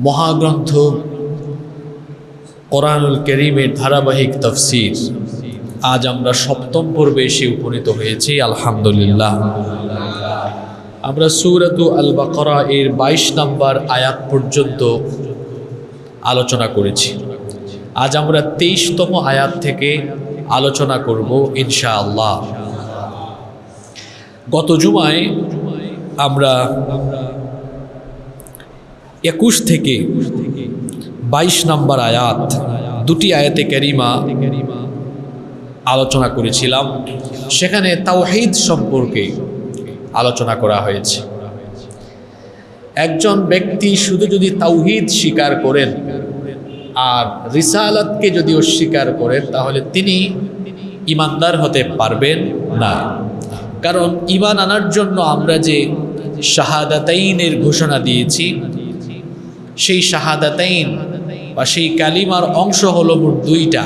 মহাগ্রন্থ কোরআনুল কারীমের ধারাবাহিক তাফসীর আজ আমরা সপ্তম পর্বে এসে উপনীত হয়েছি। আলহামদুলিল্লাহ, আমরা সূরাতু আল বাকারা এর 22 নম্বর আয়াত পর্যন্ত আলোচনা করেছি। আজ আমরা 23তম আয়াত থেকে আলোচনা করব ইনশাআল্লাহ। গত জুমায় আমরা 21 থেকে 22 নম্বর আয়াত, দুটি আয়াতে কারিমা আলোচনা করেছিলাম। সেখানে তাওহীদ সম্পর্কে আলোচনা করা হয়েছে। একজন ব্যক্তি শুধু যদি তাওহীদ স্বীকার করেন আর রিসালাতকে যদি অস্বীকার করেন তাহলে তিনি ঈমানদার হতে পারবেন না। কারণ ঈমান আনার জন্য আমরা যে শাহাদাতাইনের ঘোষণা দিয়েছি, সেই শাহাদাতাইন বা সেই কালিমার অংশ হলো মোট দুইটা।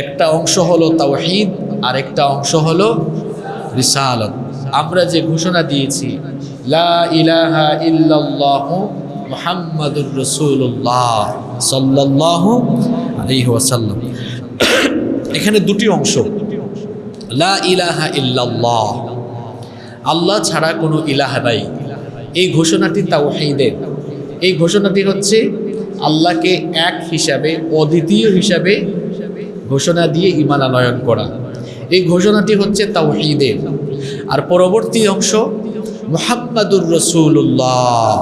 একটা অংশ হলো তাওহীদ আর একটা অংশ হলো রিসালাত। আমরা যে ঘোষণা দিয়েছি লা ইলাহা ইল্লাল্লাহু মুহাম্মাদুর রাসূলুল্লাহ সাল্লাল্লাহু আলাইহি ওয়াসাল্লাম, এখানে দুটি অংশ। লা ইলাহা ইল্লাল্লাহ, আল্লাহ ছাড়া কোনো ইলাহ নাই, এই ঘোষণাটি তাওহীদের। এই ঘোষণাটি হচ্ছে আল্লাহকে এক হিসাবে, অদ্বিতীয় হিসাবে ঘোষণা দিয়ে ঈমান আনয়ন করা। এই ঘোষণাটি হচ্ছে তাওহীদের। আর পরবর্তী অংশ মুহাম্মাদুর রাসূলুল্লাহ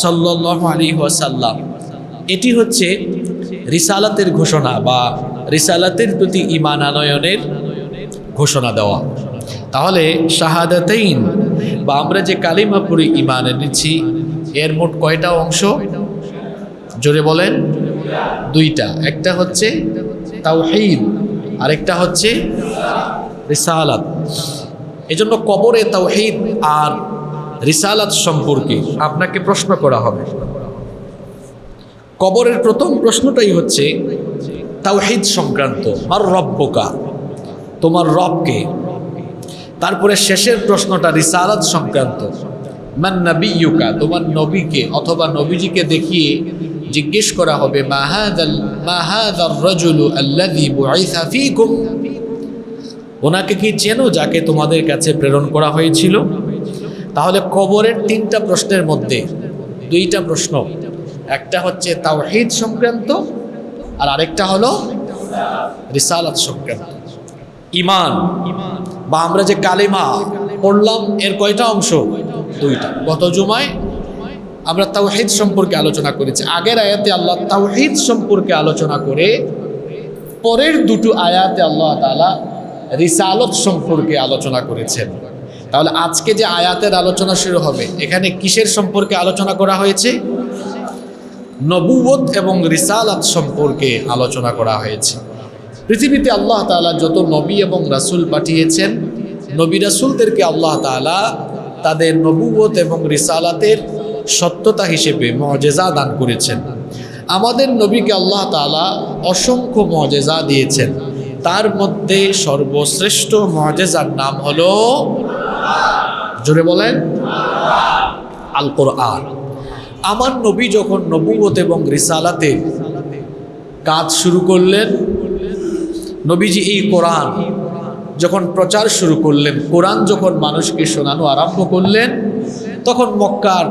সাল্লাল্লাহু আলাইহি ওয়াসাল্লাম, এটি হচ্ছে রিসালাতের ঘোষণা বা রিসালাতের প্রতি ঈমান আনয়নের ঘোষণা দেওয়া। তাহলে শাহাদাতাইন বা আমরা যে কালিমা পড়ে ঈমান এনেছি, এর মোট কয়টা অংশ? জোরে বলেন। দুইটা। একটা হচ্ছে তাওহীদ, আরেকটা হচ্ছে রিসালাত। এজন্য কবরে তাওহীদ আর রিসালাত সম্পর্কে আপনাকে প্রশ্ন করা হবে। কবরের প্রথম প্রশ্নটাই হচ্ছে তাওহীদ সংক্রান্ত, মার রব্বুকা, তোমার রবকে। তারপরে শেষের প্রশ্নটা রিসালাত সংক্রান্ত, মান নাবিয়্যুকা, তোমার নবীকে অথবা নবীজিকে দেখিয়ে জিজ্ঞেস করা হবে মা হাযার রাজুলু আল্লাযী বুইসা ফীকুম, ওনাকে কি চেনো যাকে তোমাদের কাছে প্রেরণ করা হয়েছিল? তাহলে কবরের তিনটা প্রশ্নের মধ্যে দুইটা প্রশ্ন, একটা হচ্ছে তাওহীদ সংক্রান্ত আর আরেকটা হলো রিসালাত সংক্রান্ত। ঈমান বা আমরা যে কালিমা পড়লাম, এর কয়টা অংশ? দুইটা। গত জুমায় আমরা তাওহীদ সম্পর্কে আলোচনা করেছি। আগের আয়াতে আল্লাহ তাওহীদ সম্পর্কে আলোচনা করে পরের দুটো আয়াতে আল্লাহ তাআলা রিসালাত সম্পর্কে আলোচনা করেছেন। তাহলে আজকে যে আয়াতের আলোচনা শুরু হবে, এখানে কিসের সম্পর্কে আলোচনা করা হয়েছে? নবুয়ত এবং রিসালাত সম্পর্কে আলোচনা করা হয়েছে। পৃথিবীতে আল্লাহ তাআলা যত নবী এবং রাসূল পাঠিয়েছেন, নবী রাসূলদেরকে আল্লাহ তাআলা তাদের নবুয়ত এবং রিসালাতের সত্যতা হিসেবে মুআজিজা দান করেছেন। আমাদের নবীকে আল্লাহ তাআলা অসংখ্য মুআজিজা দিয়েছেন। তার মধ্যে সর্বশ্রেষ্ঠ মুআজিজার নাম হলো, জোরে বলেন, আল কোরআন। আমার নবী যখন নবুয়ত এবং রিসালাতের কাজ শুরু করলেন, নবীজি এই কোরআন যখন প্রচার শুরু করলেন, কোরআন যখন মানুষকে শোনানো আরম্ভ করলেন, তখন মক্কার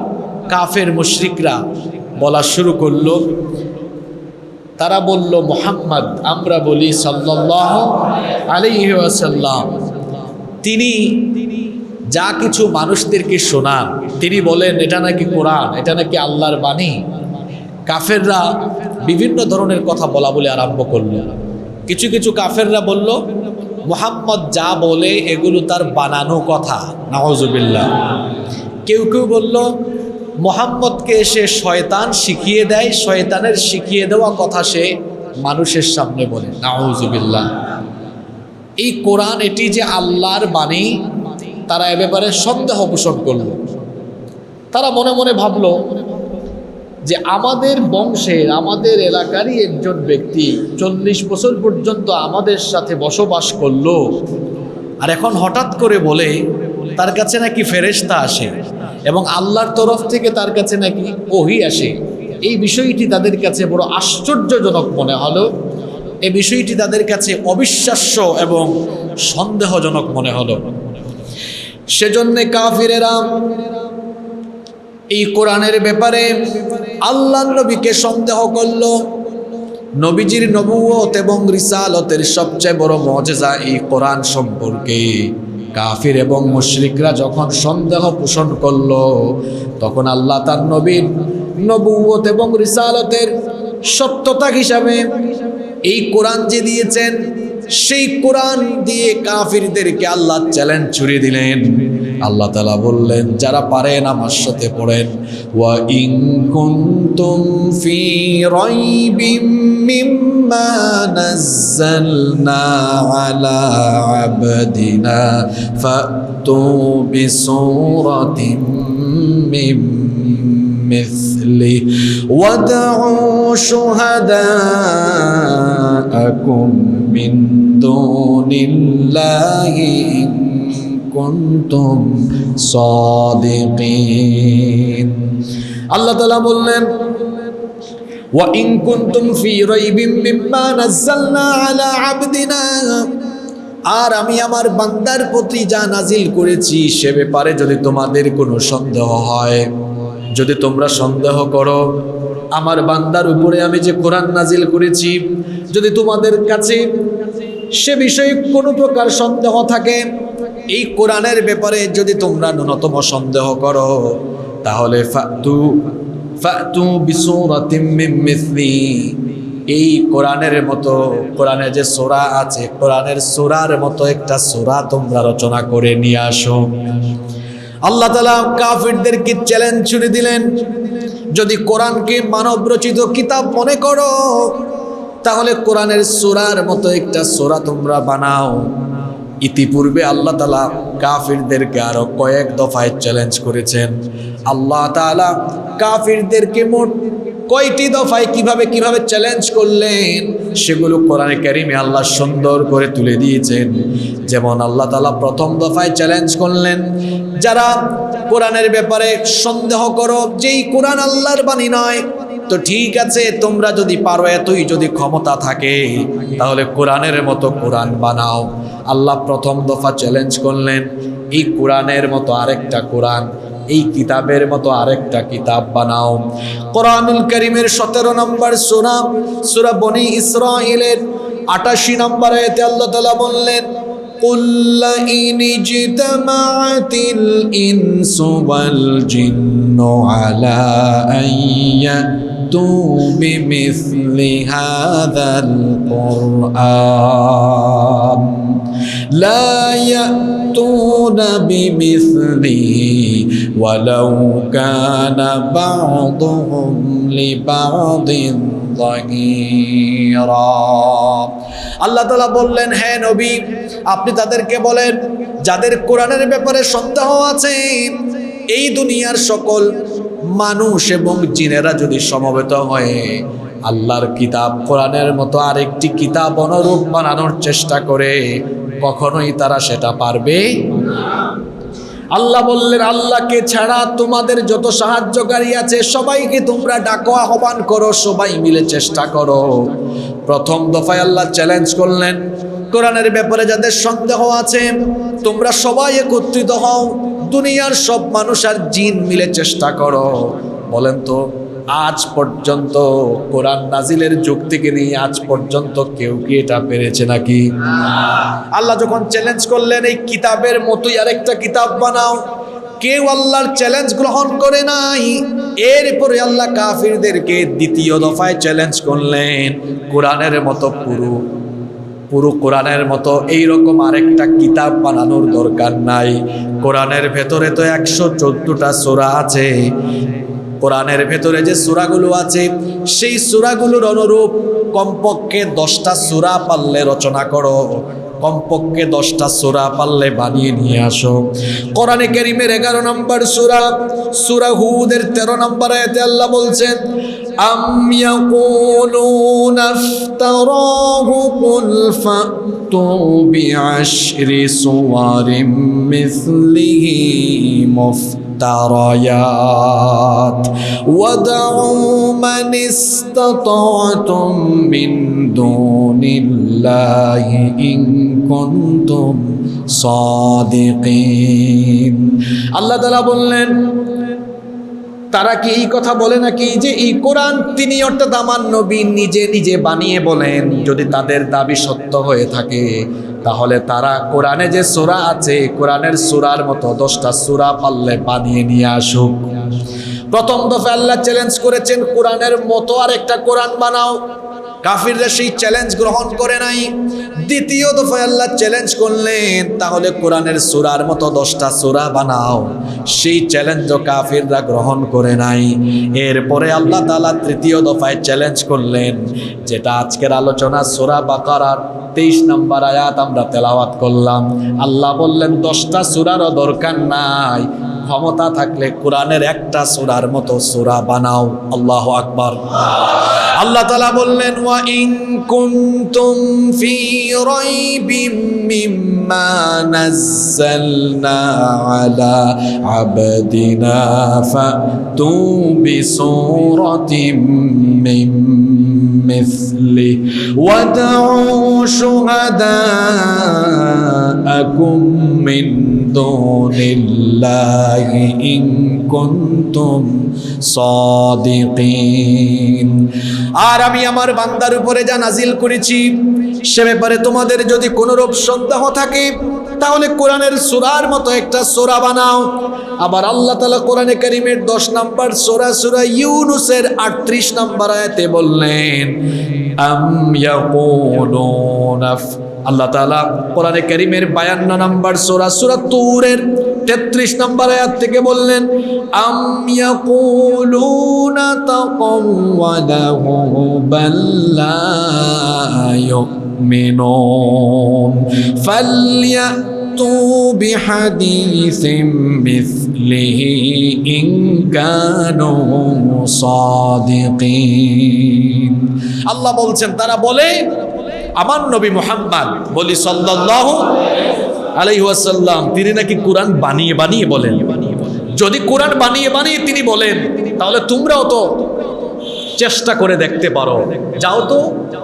কাফের মুশরিকরা বলা শুরু করলো। তারা বলল মুহাম্মদ, আমরা বলি সাল্লাল্লাহু আলাইহি ওয়াসাল্লাম, তিনি যা কিছু মানুষদেরকে শোনান, তিনি বলেন এটা নাকি কোরআন, এটা নাকি আল্লাহর বাণী। কাফেররা বিভিন্ন ধরনের কথা বলা বলে আরম্ভ করলো। কিছু কিছু কাফেররা বলল মুহাম্মদ যা বলে এগুলো তার বানানো কথা, নাউজুবিল্লাহ। কেউ কেউ বলল মুহাম্মদকে সে শয়তান শিখিয়ে দেয়, শয়তানের শিখিয়ে দেওয়া কথা সে মানুষের সামনে বলে, নাউজুবিল্লাহ। এই কোরআন এটি যে আল্লাহর বাণী, তারা এ ব্যাপারে সন্দেহ পোষণ করল। তারা মনে মনে ভাবল যে আমাদের বংশের, আমাদের এলাকারই একজন ব্যক্তি 40 বছর পর্যন্ত আমাদের সাথে বসবাস করলো, আর এখন হঠাৎ করে বলে তার কাছে নাকি ফেরেশতা আসে এবং আল্লাহর তরফ থেকে তার কাছে নাকি ওহী আসে। এই বিষয়টি তাদের কাছে বড় আশ্চর্যজনক মনে হলো। এই বিষয়টি তাদের কাছে অবিশ্বাস্য এবং সন্দেহজনক মনে হলো। সেজন্য কাফিরেরা এই কোরআনের ব্যাপারে আল্লাহর নবীকে সন্দেহ করল। নবীজির নবুয়ত এবং রিসালতের সবচেয়ে বড় মুজিজা এই কোরআন সম্পর্কে কাফির এবং মুশরিকরা যখন সন্দেহ পোষণ করল, তখন আল্লাহ তার নবীর নবুয়ত এবং রিসালতের সত্যতা হিসাবে এই কোরআন যে দিয়েছেন, সেই কোরআন দিয়ে কাফিরদেরকে আল্লাহ চ্যালেঞ্জ ছুড়ে দিলেন। আল্লাহ তাআলা বললেন, যারা পারেন আমার সাথে পড়েন, ওয়া ইন কুনতুম ফি রাইবিম মিম্মা নাযালনা আলা আবদিনা ফাতু বিসূরাতিম মিন مثله وادعوا شهداءكم من دون الله إن كنتم صادقين। আল্লাহ তাআলা বললেন, وإن كنتم في ريب مما نزلنا على عبدنا, আর আমি আমার বান্দার প্রতি যা নাজিল করেছি সে ব্যাপারে যদি তোমাদের কোনো সন্দেহ হয়, যদি তোমরা সন্দেহ করো আমার বান্দার উপরে আমি যে কোরআন নাজিল করেছি, যদি তোমাদের কাছে সে বিষয়ে কোনো প্রকার সন্দেহ থাকে, এই কোরআনের ব্যাপারে যদি তোমরা ন্যূনতম সন্দেহ করো, তাহলে ফাতু বিসূরাতিম মিন মিসলি, এই কোরআনের মতো, কোরআনে যে সূরা আছে কোরআনের সূরার মতো একটা সূরা তোমরা রচনা করে নিয়ে আসো। আল্লাহ তাআলা কাফিরদেরকে চ্যালেঞ্জ ছুড়ে দিলেন, যদি কোরআনকে মানব রচিত কিতাব মনে করো, তাহলে কোরআনের সূরার মতো একটা সূরা তোমরা বানাও। ইতিপূর্বে আল্লাহ তাআলা কাফিরদেরকে আরো কয়েক দফায় চ্যালেঞ্জ করেছেন। আল্লাহ তাআলা কাফিরদেরকে মোট কয়টি দফায় কিভাবে চ্যালেঞ্জ করলেন, সেগুলো কোরআনে কারিমে আল্লাহ সুন্দর করে তুলে দিয়েছেন। যেমন আল্লাহ তাআলা প্রথম দফায় চ্যালেঞ্জ করলেন, যারা কোরআনের ব্যাপারে সন্দেহ করো যেই কোরআন আল্লাহর বাণী নয়, তো ঠিক আছে, তোমরা যদি পারো, এতই যদি ক্ষমতা থাকে, তাহলে কোরআনের মতো কোরআন বানাও। আল্লাহ প্রথম দফা চ্যালেঞ্জ করলেন, এই কোরআনের মতো আরেকটা কোরআন, এই কিতাবের মতো আরেকটা কিতাব বানাও। কোরআনুল কারীমের 17 নম্বর সূরা, সূরা বনি ইসরাঈলের 88 নম্বর আয়াতে আল্লাহ তাআলা বললেন, قُلْ لَئِنِ اجْتَمَعَتِ الْإِنسُ وَالْجِنُّ عَلَىٰ أَن يَأْتُوا بِمِثْلِ هَٰذَا الْقُرْآنِ لَا يَأْتُونَ بِمِثْلِهِ وَلَوْ كَانَ بَعْضُهُمْ لِبَعْضٍ ظَهِيرًا। আল্লাহ তাআলা বললেন, হে নবী, আপনি তাদেরকে বলেন, যাদের কোরআনের ব্যাপারে সন্দেহ আছে, এই দুনিয়ার সকল মানুষ এবং জিনেরা যদি সমবেত হয়ে আল্লাহর কিতাব কোরআনের মতো আরেকটি কিতাব অনুরূপ বানানোর চেষ্টা করে, কখনোই তারা সেটা পারবে না। আল্লাহ বললেন, আল্লাহকে ছাড়া তোমাদের যত সাহায্যকারী আছে সবাইকে তোমরা ডাকো, আহ্বান করো, সবাই মিলে চেষ্টা করো। প্রথম দফায় আল্লাহ চ্যালেঞ্জ করলেন, কোরআনের ব্যাপারে যাদের সন্দেহ আছে তোমরা সবাই একত্রিত হও, দুনিয়ার সব মানুষ আর জিন মিলে চেষ্টা করো। বলেন তো, আজ পর্যন্ত কোরআন নাজিলের যুগ থেকে নিয়ে আজ পর্যন্ত কেউ কি এটা পেরেছে নাকি? আল্লাহ যখন চ্যালেঞ্জ করলেন, এই কিতাবের মতোই আরেকটা কিতাব বানাও, কেউ আল্লাহর চ্যালেঞ্জ গ্রহণ করে নাই। এরপরে আল্লাহ কাফিরদেরকে দ্বিতীয় দফায় চ্যালেঞ্জ করলেন, কোরআনের মতো পুরো কোরআনের মতো এইরকম আরেকটা কিতাব বানানোর দরকার নাই। কোরআনের ভেতরে তো 114টা সূরা আছে। কোরআনের ভেতরে যে সূরাগুলো আছে সেই সূরাগুলোর অনুরূপ কমপক্ষে 10টা সূরা পারলে রচনা করো, কমপক্ষে 10টা সূরা পারলে বানিয়ে নিয়ে আসো। কোরআনে কারীমের 11 নম্বর সূরা, সূরা হুদের 13 নম্বর আয়াতে আল্লাহ বলছেন, আম ইয়াকুলুনা ইফতারাহু কুল ফাতু বিআশরি সুওয়ারিম মিসলিহি মুফতারায়াত ওয়াদউ মান ইসতাতা'তুম মিন দুনিল্লাহি ইন কুনতুম সাদিকিন। আল্লাহ তাআলা বললেন, তারা কি এই কথা বলে নাকি যে এই কোরআন তিনি অর্থাৎ আমার নবী নিজে নিজে বানিয়ে বলেন? যদি তাদের দাবি সত্য হয়ে থাকে তাহলে তারা কোরআনে যে সূরা আছে কোরআনের সূরার মতো 10টা সূরা পারলে বানিয়ে নিয়ে আসুক। প্রথম দফা আল্লাহ চ্যালেঞ্জ করেছেন কোরআনের মতো আর একটা কোরআন বানাও, কাফিররা সেই চ্যালেঞ্জ গ্রহণ করে নাই। দ্বিতীয় দফায় আল্লাহ চ্যালেঞ্জ করলেন তাহলে কোরআনের সূরার মতো 10টা সূরা বানাও, সেই চ্যালেঞ্জও কাফিররা গ্রহণ করে নাই। এরপরে আল্লাহ তাআলা তৃতীয় দফায় চ্যালেঞ্জ করলেন, যেটা আজকের আলোচনা সূরা বাকারার 23 নম্বর আয়াত আমরা তেলাওয়াত করলাম। আল্লাহ বললেন 10টা সূরারও দরকার নাই, ক্ষমতা থাকলে কোরআনের একটা সূরার মতো সূরা বানাও। আল্লাহু আকবার। আল্লাহ তাআলা বললেন, ওয়া ইন কুনতুম ফি রাইবিম মিম্মা নাযালনা আলা আবদিনা ফাতু বিসূরাতিম মিন মিসলি ওয়াদউ শুহাদাআকুম মিন দুনিল্লাহি ইন কুনতুম সাদিকিন। আর আমি আমার বান্দার উপরে যা নাজিল করেছি সে ব্যাপারে তোমাদের যদি কোনো রূপ সন্দেহ থাকে তাহলে কোরআনের সূরার মতো একটা সূরা বানাও। আবার আল্লাহ তাআলা কোরআনে কারীমের 10 নম্বর সূরা সূরা ইউনূসের 38 নম্বর আয়াতে বললেন, আম ইয়াকুলুনা, আল্লাহ তাআলা কোরআনে কারীমের 52 নম্বর সূরা সূরা তুরের 33 নম্বর আয়াত থেকে বললেন, আম ইয়াকুলুনা তাকাওয়ালাহু বাল্লা ইউমিনুন ফালইয়াতু বিহাদিসিম মিসলিহি ইন কানু সাদিকিন। আল্লাহ বলছেন তারা বলে আমার নবী মুহাম্মদ বলি সাল্লাল্লাহু আলাইহি ওয়াসাল্লাম তিনি নাকি কোরআন বানিয়ে বানিয়ে বলেন। যদি কোরআন বানিয়ে বানিয়ে তিনি বলেন তাহলে তোমরাও তো চেষ্টা করে দেখতে পারো, যাও তো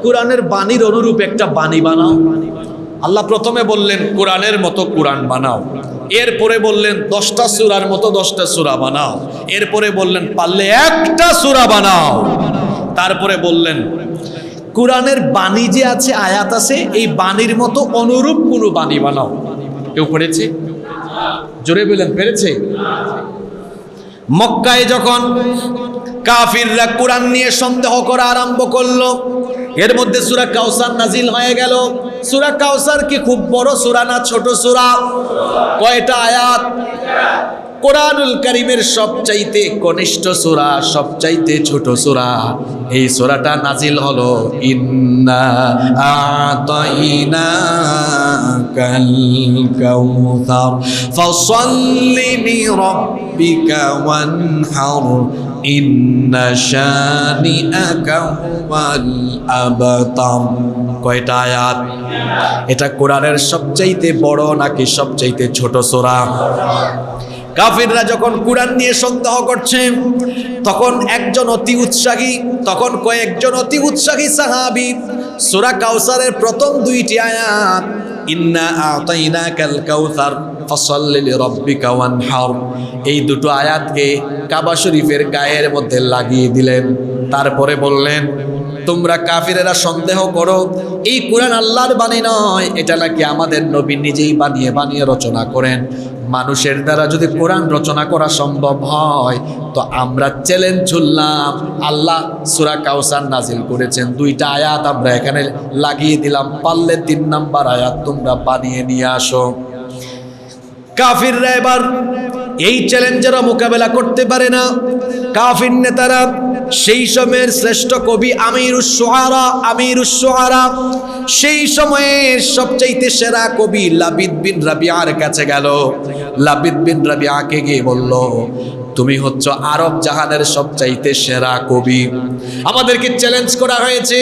কোরআনের বাণীর অনুরূপ একটা বাণী বানাও। আল্লাহ প্রথমে বললেন কোরআনের মতো কোরআন বানাও, এরপরে বললেন 10টা সূরার মতো 10টা সূরা বানাও, এরপরে বললেন পারলে একটা সূরা বানাও, তারপরে বললেন কোরআনের বাণী যে আছে আয়াত আছে এই বাণীর মতো অনুরূপ কোনো বাণী বানাও। কেউ পেরেছে? জোরে বলেন পেরেছে? মক্কায় যখন কাফিররা কোরআন নিয়ে সন্দেহ করা আরম্ভ করলো, এর মধ্যে সূরা কাউসার নাজিল হয়ে গেল। সূরা কাউসার কি খুব বড় সূরা না ছোট সূরা? কয়টা আয়াত? কোরআনুল কারীমের সবচাইতে কনিষ্ঠ সূরা, সবচাইতে ছোট সূরা। এই সূরাটা নাজিল হলো ইন্না আতাইনাকাল কাউসার ফাসাল্লি লিরাব্বিকা ওয়ানহার ইন্না শানিআকা হুয়াল আবতার। কয়টা আয়াত? এটা কোরআনের সবচাইতে বড় নাকি সবচাইতে ছোট সূরা? কাফিররা যখন কোরআন নিয়ে সন্দেহ করছে তখন কয়েকজন অতি উৎসাহী সাহাবী সূরা কাউসারের প্রথম 2টি আয়াত ইন্না আতাইনাকাল কাউসার ফাসাল্লি লিরাব্বিকা ওয়ানহার, এই দুটো আয়াতকে কাবা শরীফের গায়ের মধ্যে লাগিয়ে দিলেন। তারপরে বললেন তোমরা কাফিরেরা সন্দেহ করো এই কোরআন আল্লাহর বাণী নয়, এটা নাকি আমাদের নবী নিজেই বানিয়ে বানিয়ে রচনা করেন। মানুষের দ্বারা যদি কোরআন রচনা করা সম্ভব হয় তো আমরা চ্যালেঞ্জ ছুড়লাম, আল্লাহ সূরা কাউসার নাজিল করেছেন, 2টা আয়াত আমরা এখানে লাগিয়ে দিলাম, পারলে 3 নম্বর আয়াত তোমরা বানিয়ে নিয়ে আসো। কাফিররা এবার এই চ্যালেঞ্জের মোকাবেলা করতে পারে না। কাফির নেতারা সেই সময়ের শ্রেষ্ঠ কবি আমিরুশ শুআরা সেই সময়ের সবচাইতে সেরা কবি লাবিদ বিন রাবিআর কাছে গেল। লাবিদ বিন রাবিআকে গিয়ে বলল, তুমি হচ্ছ আরব জাহানের সবচাইতে সেরা কবি, আমাদেরকে চ্যালেঞ্জ করা হয়েছে,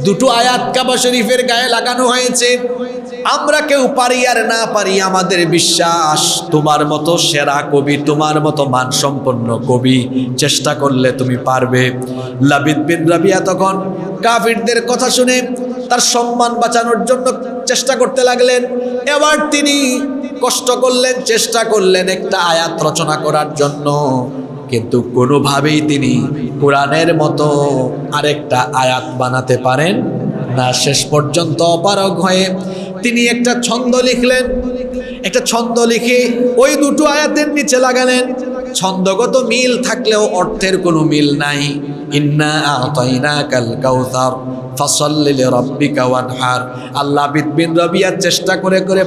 2টো আয়াত কাবা শরীফের গায়ে লাগানো হয়েছে, আমরা কেউ পারি আর না পারি, আমাদের বিশ্বাস তোমার মতো সেরা কবি, তোমার মতো মানসম্পন্ন কবি, চেষ্টা করলে তুমি পারবে। লাবিদ বিন রাবিয়া তখন কাফিরদের কথা শুনে তার সম্মান বাঁচানোর জন্য চেষ্টা করতে লাগলেন। এবার তিনি কষ্ট করলেন, চেষ্টা করলেন একটা আয়াত রচনা করার জন্য, কিন্তু কোনোভাবেই তিনি কোরআনের মতো আরেকটা আয়াত বানাতে পারেন না। শেষ পর্যন্ত অপারগ হয়ে তিনি একটা ছন্দ লিখলেন। একটা ছন্দ লিখে ওই দুটো আয়াতের নিচে লাগালেন। ছন্দগত মিল থাকলেও অর্থের কোনো মিল নাই। ইন্না আ'তাইনাকাল কাউসার ফাসাল্লি লিরাব্বিকা ওয়ানহার। আল্লাহ বিন রাবিয়া চেষ্টা করে করে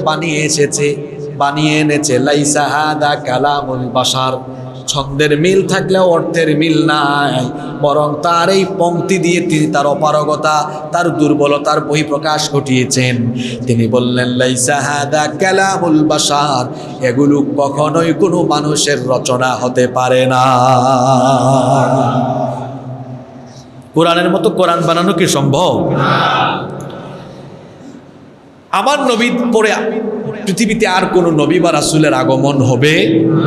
বানিয়ে এনেছে লাইসা হাদা কালামুল বাশার। ছন্দের মিল থাকলেও অর্থের মিল নাই, বরং তার এই পংক্তি দিয়ে তিনি তার অপারগতা, তার দুর্বলতার বহিঃপ্রকাশ ঘটিয়েছেন। তিনি বললেন লাইসা হাদা কালামুল বাশার, এগুলো কখনোই কোনো মানুষের রচনা হতে পারে না। কোরআনের মতো কোরআন বানানো কি সম্ভব? আমার নবী পরে পৃথিবীতে আর কোন নবী বা রাসূলের আগমন হবে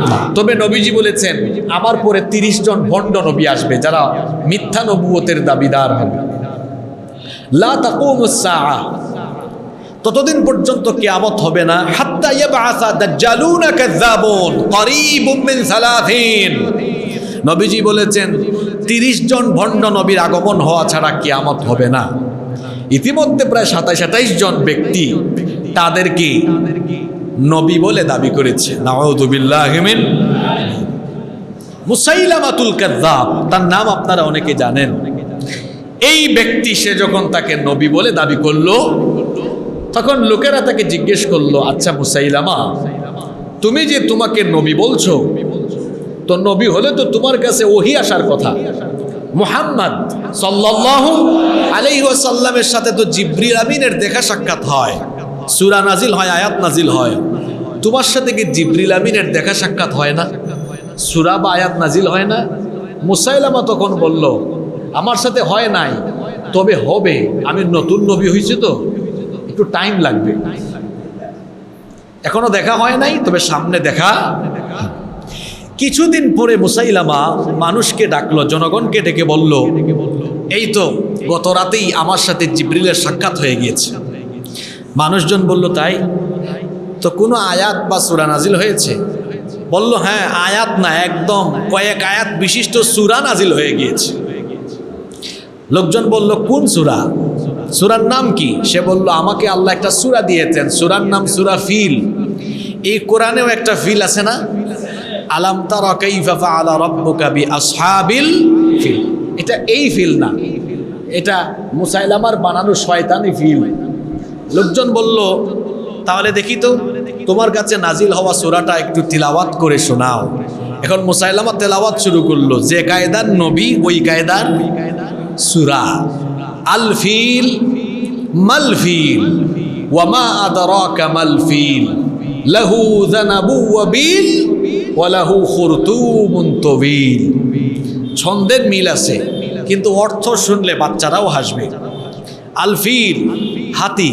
না। তবে নবীজি বলেছেন আমার পরে 30 জন ভণ্ড নবী আসবে যারা মিথ্যা নবুয়তের দাবিদার হবে। লা তাকুমুস সাআ, ততদিন পর্যন্ত কিয়ামত হবে না। হাত্তা ইয়াবআসা দাজ্জালুনা কাযাবুন করিবুম মিন 30। নবীজি বলেছেন 30 জন ভণ্ড নবীর আগমন হওয়া ছাড়া কিয়ামত হবে না। ইতিমধ্যে প্রায় 27-28 জন ব্যক্তি তাদেরকে নবী বলে দাবি করেছে। নাউযু বিল্লাহি মিন মুসাইলামাতুল কাযযাব, তার নাম আপনারা অনেকে জানেন। এই ব্যক্তি সে যখন তাকে নবী বলে দাবি করলো, তখন লোকেরা তাকে জিজ্ঞেস করলো, আচ্ছা মুসাইলামা, তুমি যে তোমাকে নবী বলছো, তো নবী হলে তো তোমার কাছে ওহী আসার কথা। মুহাম্মদ সাল্লাল্লাহু আলাইহি ওয়াসাল্লামের সাথে তো জিবরিল আমিনের দেখা সাক্ষাৎ হয়, সূরা নাজিল হয়, আয়াত নাজিল হয়। তোমার সাথে কি জিবরিল আমিনের দেখা সাক্ষাৎ হয় না? সূরা বা আয়াত নাজিল হয় না? মুসাইলামা তখন বলল, আমার সাথে হয় নাই, তবে হবে। আমি নতুন নবী হয়েছি তো একটু টাইম লাগবে, এখনো দেখা হয় নাই, তবে সামনে দেখা। কিছুদিন পরে মুসাইলামা মানুষকে ডাকলো, জনগণকে ডেকে বলল, এই তো গত রাতেই আমার সাথে জিবরিলের সাক্ষাৎ হয়ে গিয়েছে। মানুষজন বলল, তাই? তো কোনো আয়াত বা সূরা নাজিল হয়েছে? বলল, হ্যাঁ, আয়াত না, একদম কয়েক আয়াত বিশিষ্ট সূরা নাজিল হয়ে গিয়েছে। লোকজন বলল, কোন সূরা? সূরার নাম কি? সে বলল, আমাকে আল্লাহ একটা সূরা দিয়েছেন, সূরার নাম সূরা ফিল। এই কোরআনেও একটা ফিল আছে না? আলাম তারা কাইফা ফাআলা রাব্বুকা বিআসহাবিল ফিল। এটা এই ফিল না, এটা মুসাইলামার বানানো শয়তানি ফিল। লোকজন বলল, তাহলে দেখি তো তোমার কাছে নাজিল হওয়া সূরাটা একটু তিলাওয়াত করে শোনাও। এখন মুসাইলামা তেলাওয়াত শুরু করলো, যে কায়দার নবী ওই কায়দার সূরা। আল ফিল মাল ফিল ওয়া মা আদরাকা মাল ফিল লাহু যানাবু ওয়া বিল ওয়া লাহু খুরতুমুন তাওয়িল। ছন্দের মিল আছে, কিন্তু অর্থ শুনলে বাচ্চারাও হাসবে। আল ফিল হাতি,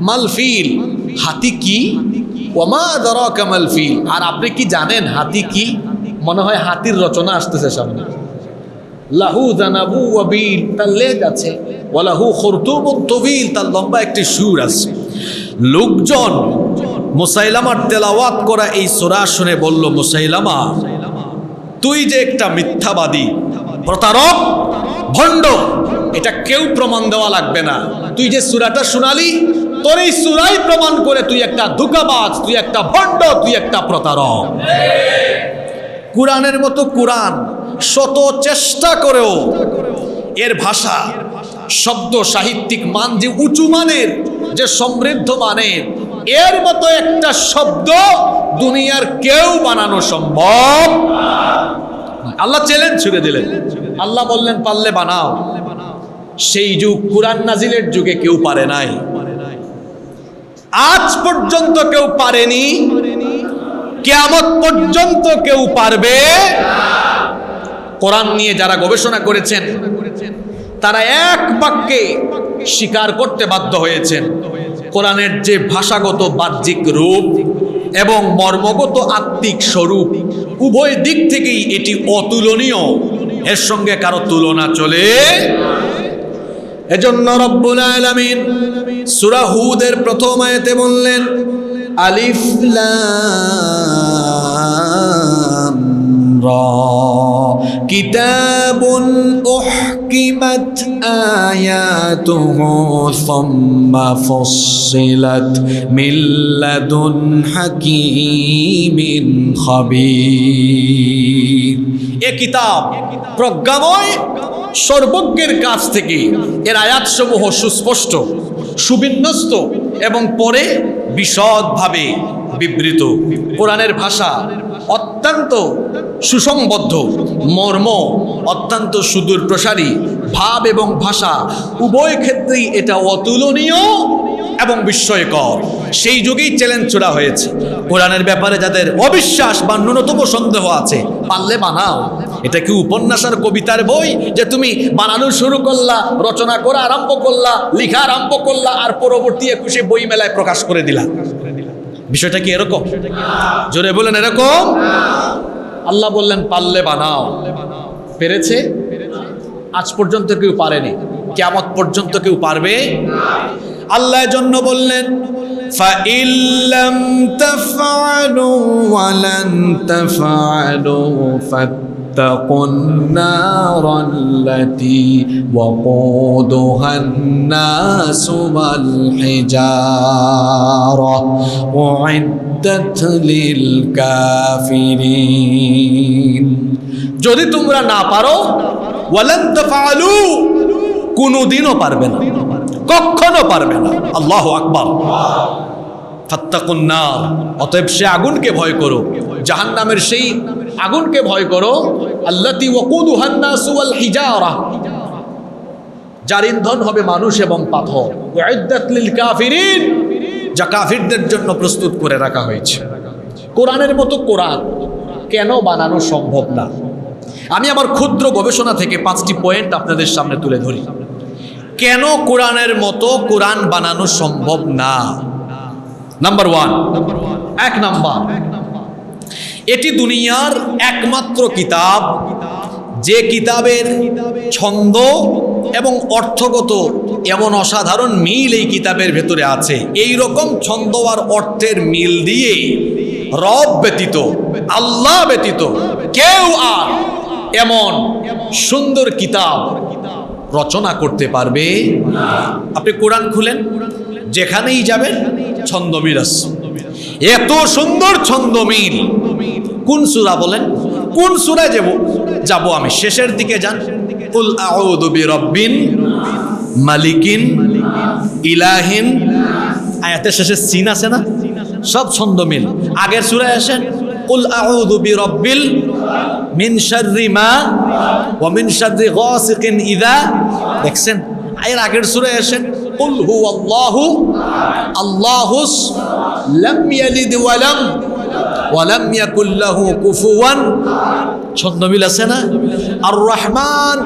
মাল ফিল হাতি কি, ওয়া মা আদরাকা মাল ফিল, আর আপনি কি জানেন হাতি কি? মনে হয় হাতির রচনা আসতেছে সামনে। লাহু যানাবু ওয়া বিল, তার লেজ আছে, ওয়া লাহু খুরতুমুন তাওয়িল, তার লম্বা একটি সুর আছে। লোকজন মুসাইলামার তেলাওয়াত করা এই সূরা শুনে বলল, মুসাইলামা, তুই যে একটা মিথ্যাবাদী, প্রতারক, ভণ্ড, এটা কেউ প্রমাণ দেওয়া লাগবে না। তুই যে সূরাটা শোনালি, তোর এই সূরাই প্রমাণ করে তুই একটা ধোঁকাবাজ, তুই একটা ভণ্ড, তুই একটা প্রতারক। কোরআনের মতো কোরআন শত চেষ্টা করেও এর ভাষা, শব্দ, সাহিত্যিক মান যে উঁচু মানের, যে সমৃদ্ধ মানের, এর মতো একটা শব্দ দুনিয়ার কেউ বানানো সম্ভব। আল্লাহ চ্যালেঞ্জ ছুড়ে দিলেন, আল্লাহ বললেন, পারলে বানাও। সেই যুগ কুরআন নাজিলের যুগে কেউ পারে নাই, আজ পর্যন্ত কেউ পারেনি, কিয়ামত পর্যন্ত কেউ পারবে। কোরআন নিয়ে যারা গবেষণা করেছেন তারা এক বাক্যে স্বীকার করতে বাধ্য হয়েছেন, কোরআনের যে ভাষাগত বাহ্যিক রূপ এবং মর্মগত আত্মিক স্বরূপ উভয় দিক থেকেই এটি অতুলনীয়, এর সঙ্গে কারো তুলনা চলে। এজন্য রব্বুল আলামিন সূরা হুদের প্রথম আয়াতে বললেন আলিফ লাম রা কিতাবুন উহকিমাত আয়াতুহু সুম্মা ফুসসিলাত মিন লাদুন হাকীমিন খাবীর। এ কিতাব প্রজ্ঞাময় সর্বজ্ঞের কাছ থেকে এর আয়াতসমূহ সুস্পষ্ট, সুবিন্যস্ত এবং পরে বিশদভাবে বিবৃত। কোরআনের ভাষা অত্যন্ত সুসংবদ্ধ, মর্ম অত্যন্ত সুদূর প্রসারী, ভাব এবং ভাষা উভয় ক্ষেত্রেই এটা অতুলনীয় এবং বিস্ময়কর। সেই যুগেই চ্যালেঞ্জ ছোড়া হয়েছে কোরআনের ব্যাপারে যাদের অবিশ্বাস বা ন্যূনতম সন্দেহ আছে, পারলে বানাও। এটা কি উপন্যাস আর কবিতার বই যে তুমি বানানো শুরু করলা, রচনা করা আরম্ভ করলা, লেখা আরম্ভ করলা আর পরবর্তী 21 বই মেলায় প্রকাশ করে দিলা? বিষয়টা কি এরকম? জোরে বলেন এরকম। আল্লাহ বললেন পারলে বানাও। পেরেছে? আজ পর্যন্ত কেউ পারেনি, কিয়ামত পর্যন্ত কেউ পারবে? আল্লাহ জন্য বললেন فَإِن لَّمْ تَفْعَلُوا وَلَن تَفْعَلُوا فَاتَّقُوا النَّارَ الَّتِي وَقُودُهَا النَّاسُ وَالْحِجَارَةُ أُعِدَّتْ لِلْكَافِرِينَ। যদি তোমরা না পারো, ওয়ালান তাফআলু, কোনোদিনও পারবে না, কখনো পারবে না। আল্লাহু আকবার। ফাত্তাকুন নার, অতএব সে আগুনকে ভয় করো, জাহান্নামের সেই আগুনকে ভয় করো, আল্লাতী ওয়াকুদুহান নাস ওয়াল হিজারা, যার ইন্ধন হবে মানুষ এবং পাথর। উইদ্দাত লিল কাফিরিন, যা কাফিরদের জন্য প্রস্তুত করে রাখা হয়েছে। কোরআনের মতো কোরআন কেন বানানো সম্ভব না? আমি আমার ক্ষুদ্র গবেষণা থেকে 5টি পয়েন্ট আপনাদের সামনে তুলে ধরি। কেন কোরআনের মতো কোরআন বানানো সম্ভব না? নাম্বার 1, 1 নাম্বার, এটি দুনিয়ার একমাত্র কিতাব যে কিতাবের ছন্দ এবং অর্থগত এমন অসাধারণ মিল এই কিতাবের ভেতরে আছে। এই রকম ছন্দ আর অর্থের মিল দিয়ে রব ব্যতীত, আল্লাহ ব্যতীত কেউ আর এমন সুন্দর কিতাব রচনা করতে পারবে না। আপনি কোরআন খুলেন, যেখানেই যাবেন ছন্দমিরাস, এত সুন্দর ছন্দমিল। কোন সূরা বলেন? কোন সূরায় যাব আমি? শেষের দিকে যান, কুল আউযু বিরাব্বিন মালিকিন ইলাহিন, আয়াতের শেষে সিন আছে না? সব ছন্দমিল। আগের সূরায় আসেন, কুল আউযু বিরাব্বিল মিন শাররি মা ওয়া মিন শাররি গাসিকিন ইযা, দেখছেন? এর আগের সূরায় আসেন, কুল হুয়াল্লাহু আল্লাহুস লাম ইয়ালিদ ওয়া লাম ইয়াকুল লাহু কুফুয়ান, ছন্দমিল আছে না? আর রহমান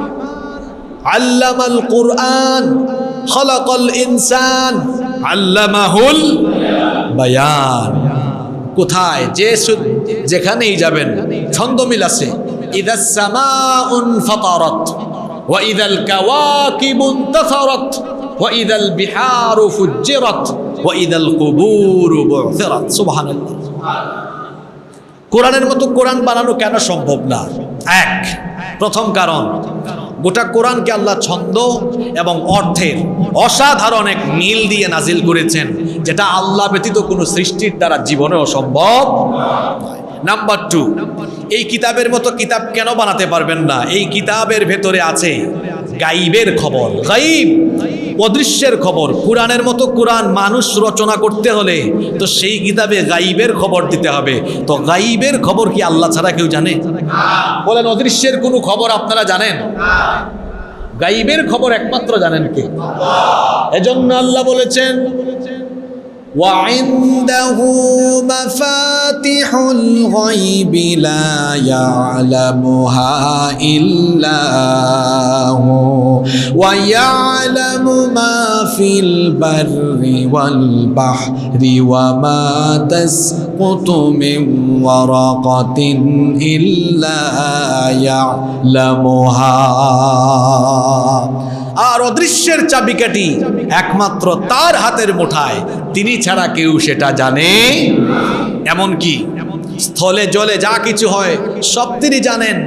আল্লামাল কুরআন খালাকাল ইনসান আল্লামাহুল বায়ান। কোথায় যেখানেই যাবেন ছন্দমিল আছে। ইদাস সামাউন ফাতারাত ওয়া ইদাল কাওয়াকিবু ইনতাসারাত ওয়া ইদাল বিহারু ফুজ্জিরাত ওয়া ইদাল কুবুরু বু'থিরাত। সুবহানাল্লাহ। কোরআনের মতো কোরআন বানানো কেন সম্ভব না? প্রথম কারণ, গোটা কোরআনকে আল্লাহ ছন্দ এবং অর্থের অসাধারণ এক মিল দিয়ে নাজিল করেছেন, যেটা আল্লাহ ব্যতীত কোনো সৃষ্টির দ্বারা জীবনেও সম্ভব নয়। নাম্বার 2, এই কিতাবের মতো কিতাব কেন বানাতে পারবেন না? এই কিতাবের ভেতরে আছে গাইবের খবর, গাইব অদৃশ্যের খবর। কোরআনের মতো কোরআন মানুষ রচনা করতে হলে তো সেই কিতাবে গাইবের খবর দিতে হবে। তো গাইবের খবর কি আল্লাহ ছাড়া কেউ জানে? বলেন, অদৃশ্যের কোনো খবর আপনারা জানেন? গাইবের খবর একমাত্র জানেন কে? এজন্য আল্লাহ বলেছেন, وعنده مفاتح الغيب لا يعلمها إلا هو ويعلم ما في البر والبحر وما تسقط من ورقة إلا يعلمها আর অদৃশ্যের চাবিকাঠি একমাত্র তার হাতের মুঠায়, তিনি ছাড়া কেউ সেটা জানে। এমনকি স্থলে জলে যা কিছু হয় সব তিনি জানেন।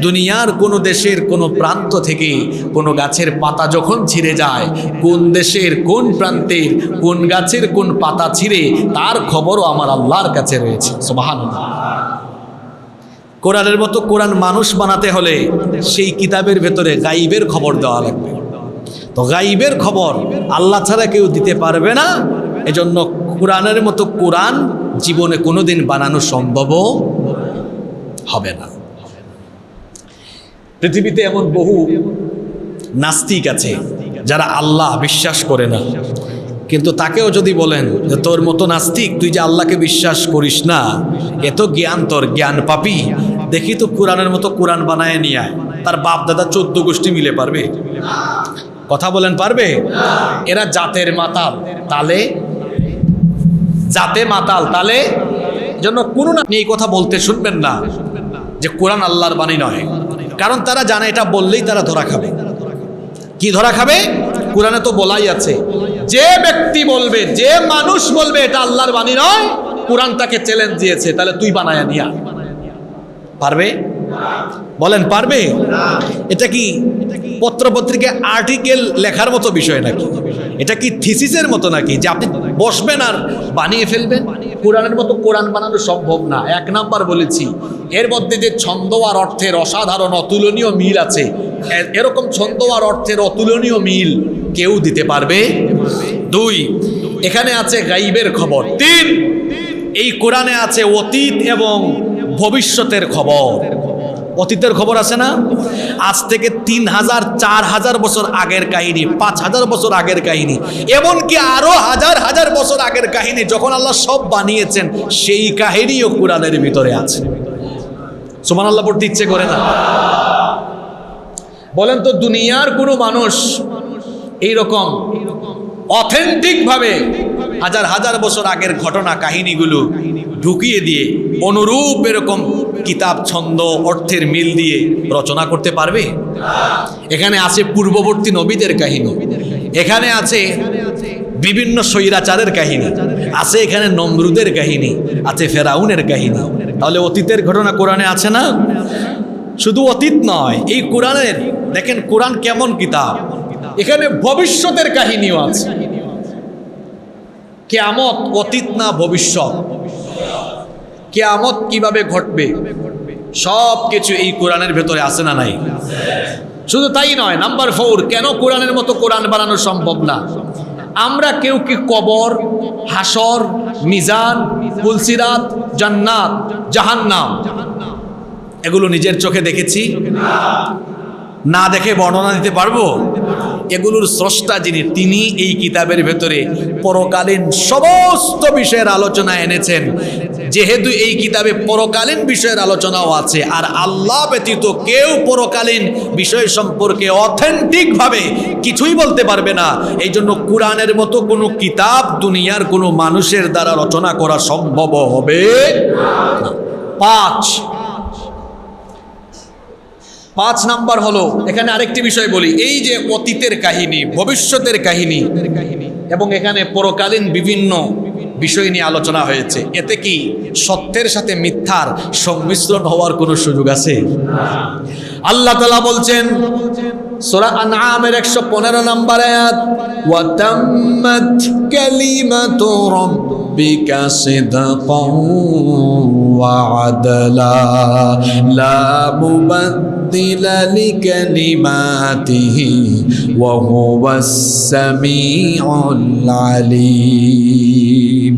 দুনিয়ার কোনো দেশের কোনো প্রান্ত থেকে কোনো গাছের পাতা যখন ছিঁড়ে যায়, কোন দেশের কোন প্রান্তের কোন গাছের কোন পাতা ছিঁড়ে, তার খবরও আমার আল্লাহর কাছে রয়েছে। সুবহানাল্লাহ। কোরআনের মতো কোরআন মানুষ বানাতে হলে সেই কিতাবের ভেতরে গাইবের খবর দেওয়া লাগবে। তো গাইবের খবর আল্লাহ ছাড়া কেউ দিতে পারবে না। এজন্য কোরআনের মতো কোরআন জীবনে কোনোদিন বানানো সম্ভবও হবে না। পৃথিবীতে এমন বহু নাস্তিক আছে যারা আল্লাহ বিশ্বাস করে না, কিন্তু তাকেও যদি বলেন যে তোর মতো নাস্তিক, তুই যে আল্লাহকে বিশ্বাস করিস না, এত জ্ঞান তোর, জ্ঞান পাপি, দেখি তো কোরআনের মতো কোরআন বানায় নিয়ে আয়, তার বাপ দাদা 14 গোষ্ঠী মিলে পারবে? কথা বলেন, পারবে? এরা জাতের মাতাল, তালে জাতে মাতাল, তালে জন্য কোনো না, আপনি এই কথা বলতে শুনবেন না যে কোরআন আল্লাহর বাণী নয়। কারণ তারা জানে এটা বললেই তারা ধরা খাবে। কি ধরা খাবে? কোরআনে তো বলাই আছে, যে ব্যক্তি বলবে, যে মানুষ বলবে এটা আল্লাহর বাণী নয়, কোরআন তাকে চ্যালেঞ্জ দিয়েছে, তাহলে তুই বানায়া নিয়া। পারবে? বলেন পারবে? এটা কি পত্রপত্রিকায় আর্টিকেল লেখার মতো বিষয় নাকি? এটা কি থিসিসের মতো নাকি যে আপনি বসবেন আর বানিয়ে ফেলবেন? কোরআনের মতো কোরআন বানানো সম্ভব না। 1 নাম্বার বলেছি, এর মধ্যে যে ছন্দ আর অর্থের অসাধারণ অতুলনীয় মিল আছে, এরকম ছন্দ আর অর্থের অতুলনীয় মিল কেউ দিতে পারবে? 2, এখানে আছে গাইবের খবর। 3, এই কোরআনে আছে অতীত এবং ভবিষ্যতের খবর। অতীতের খবর আছে না? আজ থেকে 3000 4000 বছর আগের কাহিনী, 5000 বছর আগের কাহিনী, এমনকি আরো হাজার হাজার বছর আগের কাহিনী, যখন আল্লাহ সব বানিয়েছেন সেই কাহিনীও কোরআনের ভিতরে আছে। সুবহানাল্লাহ পড়তে ইচ্ছে করে না? বলেন তো, দুনিয়ার কোনো মানুষ এইরকম অথেন্টিক ভাবে হাজার হাজার বছর আগের ঘটনা কাহিনীগুলো ঢুকিয়ে দিয়ে অনুরূপ এরকম কিতাব ছন্দ অর্থের মিল দিয়ে রচনা করতে পারবে? এখানে আছে পূর্ববর্তী নবীদের কাহিনী, এখানে আছে বিভিন্ন স্বৈরাচারের কাহিনী, আছে এখানে নমরুদের কাহিনী, আছে ফেরাউনের কাহিনী। তাহলে অতীতের ঘটনা কোরআনে আছে না? শুধু অতীত নয়, এই কোরআনের দেখেন কোরআন কেমন কিতাব, এখানে ভবিষ্যতের কাহিনীও আছে। কিয়ামত অতীত না ভবিষ্যৎ, কিয়ামত কিভাবে ঘটবে সব কিছু এই কোরআনের ভেতরে আছে না নাই? শুধু তাই নয়, নাম্বার 4, কেন কোরআনের মতো কোরআন বানানো সম্ভব না? আমরা কেউ কি কবর, হাসর, মিজান, পুলসিরাত, জান্নাত, জাহান্নাম এগুলো নিজের চোখে দেখেছি? না দেখে বর্ণনা দিতে পারবো? এগুলোর স্রষ্টা যিনি, তিনি এই কিতাবের ভেতরে পরকালীন সমস্ত বিষয়ের আলোচনা এনেছেন। যেহেতু এই কিতাবে পরকালীন বিষয়ের আলোচনাও আছে, আর আল্লাহ ব্যতীত কেউ পরকালীন বিষয় সম্পর্কে অথেন্টিক ভাবে কিছুই বলতে পারবে না। এই জন্য কোরআনের মতো কোনো কিতাব দুনিয়ার কোনো মানুষের দ্বারা রচনা করা সম্ভব হবে না। 5 নাম্বার হলো, এখানে আরেকটি বিষয় বলি, এই যে অতীতের কাহিনী, ভবিষ্যতের কাহিনী এবং এখানে পরকালীন বিভিন্ন বিষয় নিয়ে আলোচনা হয়েছে, এতে কি সত্যের সাথে মিথ্যার সংমিশ্রণ হওয়ার কোনো সুযোগ আছে? আল্লাহ তাআলা বলছেন সূরা আনআমের 115 নম্বর আয়াত, ওয়া তাম্মাত কালিমাতু রাব্বিকা সিদকান ওয়া আদলা লা মুবাদদিলা লিকালিমাতিহি ওয়া হুয়াস সামিউল আলিম।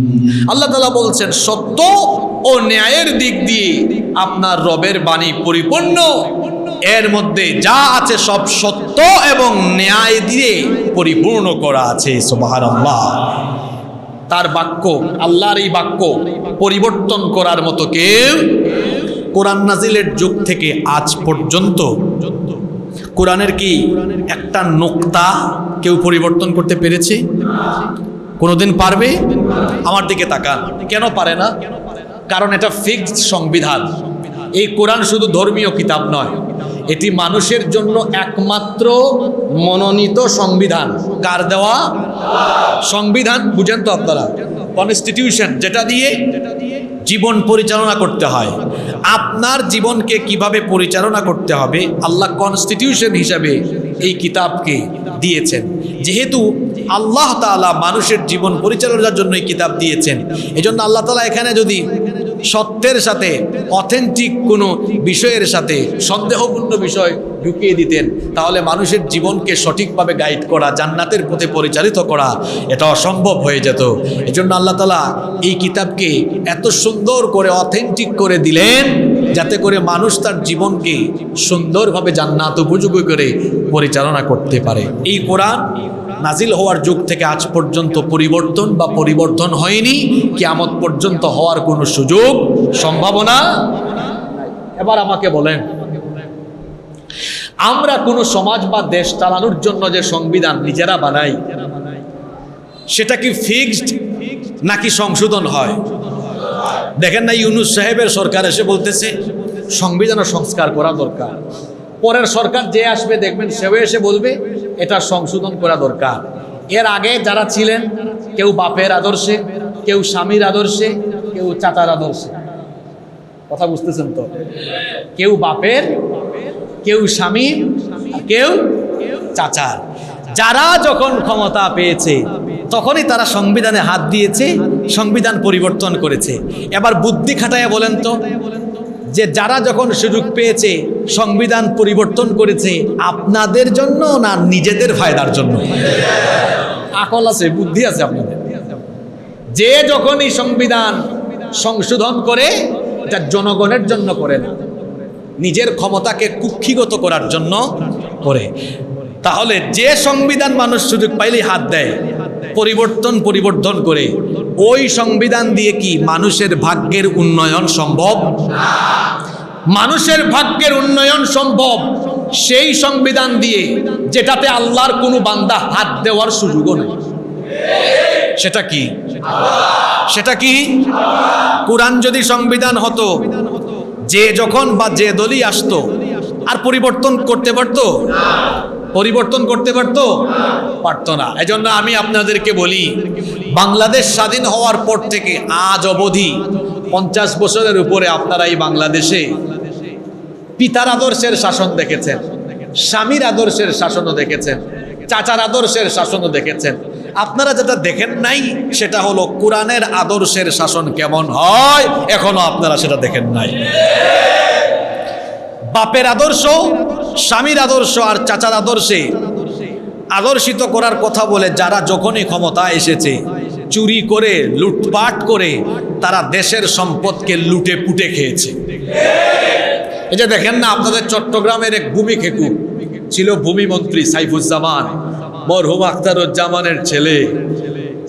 আল্লাহ তাআলা বলছেন সত্য ও ন্যায়ের দিক দিয়ে আপনার রবের বাণী পরিপূর্ণ, এর মধ্যে যা আছে সব সত্য এবং ন্যায় দিয়ে পরিপূর্ণ করা আছে। সুবহানাল্লাহ। তার বাক্য, আল্লাহর এই বাক্য পরিবর্তন করার মতো কেউ কোরআন নাজিলের যুগ থেকে আজ পর্যন্ত কোরআনের কি একটা নোক্তা কেউ পরিবর্তন করতে পেরেছে? কোনোদিন পারবে? আমার দিকে তাকান, কেন পারে না? কারণ এটা ফিক্সড সংবিধান। এই কোরআন শুধু ধর্মীয় কিতাব নয়, এটি মানুষের জন্য একমাত্র মনোনীত সংবিধান। কার দেওয়া? সংবিধান বুঝেন তো আপনারা? কনস্টিটিউশন, যেটা দিয়ে জীবন পরিচালনা করতে হয়। আপনার জীবনকে কিভাবে পরিচালনা করতে হবে আল্লাহ কনস্টিটিউশন হিসাবে এই কিতাবকে দিয়েছেন। যেহেতু আল্লাহ তাআলা মানুষের জীবন পরিচালনার জন্য এই কিতাব দিয়েছেন, এজন্য আল্লাহ তাআলা এখানে যদি সত্যের সাথে অথেন্টিক কোনো বিষয়ের সাথে সন্দেহপূর্ণ বিষয় ঢুকিয়ে দিতেন, তাহলে মানুষের জীবনকে সঠিকভাবে গাইড করা, জান্নাতের পথে পরিচালিত করা এটা অসম্ভব হয়ে যেত। এজন্য আল্লাহ তাআলা এই কিতাবকে এত সুন্দর করে অথেন্টিক করে দিলেন, যাতে করে মানুষ তার জীবনকে সুন্দরভাবে জান্নাত উপযোগী করে পরিচালনা করতে পারে। এই কোরআন নাজিল হওয়ার যুগ থেকে আজ পর্যন্ত পরিবর্তন হয়নি, কিয়ামত পর্যন্ত হওয়ার কোনো সুযোগ সম্ভাবনা। এবার আমাকে বলেন, আমরা কোনো সমাজ বা দেশ চালানোর জন্য যে সংবিধান নিজেরা বানাই, সেটা কি ফিক্সড নাকি সংশোধন হয়? দেখেন না, ইউনূস সাহেবের সরকার এসে বলতেছে সংবিধানের সংস্কার করা দরকার। পরের সরকার যে আসবে দেখবেন সেও এসে বলবে এটা সংশোধন করা দরকার। এর আগে যারা ছিলেন, কেউ বাপের আদর্শে, কেউ স্বামীর আদর্শে, কেউ চাচার আদর্শে। কথা বুঝতেছেন তো? কেউ বাপের, কেউ স্বামীর, কেউ চাচার। যারা যখন ক্ষমতা পেয়েছে তখনই তারা সংবিধানে হাত দিয়েছে, সংবিধান পরিবর্তন করেছে। এবার বুদ্ধি খাটায় বলেন তো, যে যারা যখন সুযোগ পেয়েছে সংবিধান পরিবর্তন করেছে আপনাদের জন্য না নিজেদের ফায়দার জন্য? আকল আছে, বুদ্ধি আছে আপনাদের? যে যখনই সংবিধান সংশোধন করে এটা জনগণের জন্য করে না, নিজের ক্ষমতাকে কুক্ষিগত করার জন্য করে। তাহলে যে সংবিধান মানুষ সুযোগ পাইলেই হাত দেয়, পরিবর্তন করে, ওই সংবিধান দিয়ে কি মানুষের ভাগ্যের উন্নয়ন সম্ভব? মানুষের ভাগ্যের উন্নয়ন সম্ভব সেই সংবিধান দিয়ে যেটাতে আল্লাহর কোনো বান্দা হাত দেওয়ার সুযোগও নেই। সেটা কি? সেটা কি? কোরআন যদি সংবিধান হতো, যে যখন বা যে দলই আসতো আর পরিবর্তন করতে পারতো? পরিবর্তন করতে পারতো? পারতো না। এজন্য আমি আপনাদেরকে বলি, বাংলাদেশ স্বাধীন হওয়ার পর থেকে আজ অবধি 50 বছরের উপরে আপনারা এই বাংলাদেশে পিতার আদর্শের শাসন দেখেছেন, স্বামীর আদর্শের শাসনও দেখেছেন, চাচার আদর্শের শাসনও দেখেছেন। আপনারা যেটা দেখেন নাই সেটা হলো কোরআনের আদর্শের শাসন কেমন হয়, এখনো আপনারা সেটা দেখেন নাই। বাপের আদর্শ, স্বামীর আদর্শ আর চাচার আদর্শে আদর্শিত করার কথা বলে যারা যখনই ক্ষমতা এসেছে, চুরি করে, লুটপাট করে তারা দেশের সম্পদকে লুটে পুটে খেয়েছে। এই যে দেখেন না, আপনাদের চট্টগ্রামের এক ভূমি খেকু ছিল ভূমিমন্ত্রী সাইফুজ্জামান, মরহুম আখতারুজ্জামানের ছেলে।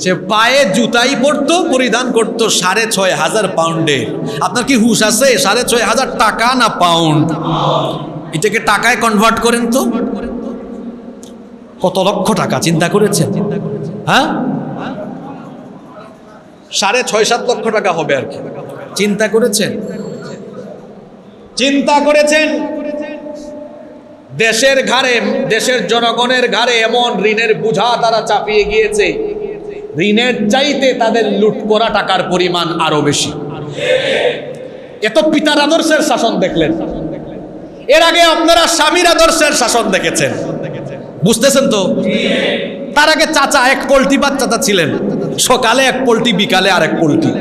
সে পায়ে জুতাই পরতো, পরিধান করতো 6,500 পাউন্ডের। আপনার কি হুশ আছে? 6,500 টাকা না পাউন্ড? এটাকে টাকায় কনভার্ট করেন তো কত লক্ষ টাকা, চিন্তা করেছেন? হ্যাঁ, 6.5-7 লক্ষ টাকা হবে আর কি। চিন্তা করেছেন? চিন্তা করেছেন দেশের ঘাড়ে, দেশের জনগণের ঘাড়ে এমন ঋণের বোঝা তারা চাপিয়ে গিয়েছে, ঋণের চাইতে তাদের লুট করা টাকার পরিমাণ আরো বেশি। এত পিতার আদর্শের শাসন দেখলেন, এর আগে আপনারা স্বামীর আদর্শের শাসন দেখেছেন, বুঝতেছেন তো? তার আগে চাচা, এক পোল্ট্রি বাদ চাচা ছিলেন, সকালে এক পোল্ট্রি, বিকালে আরেক পোল্ট্রি।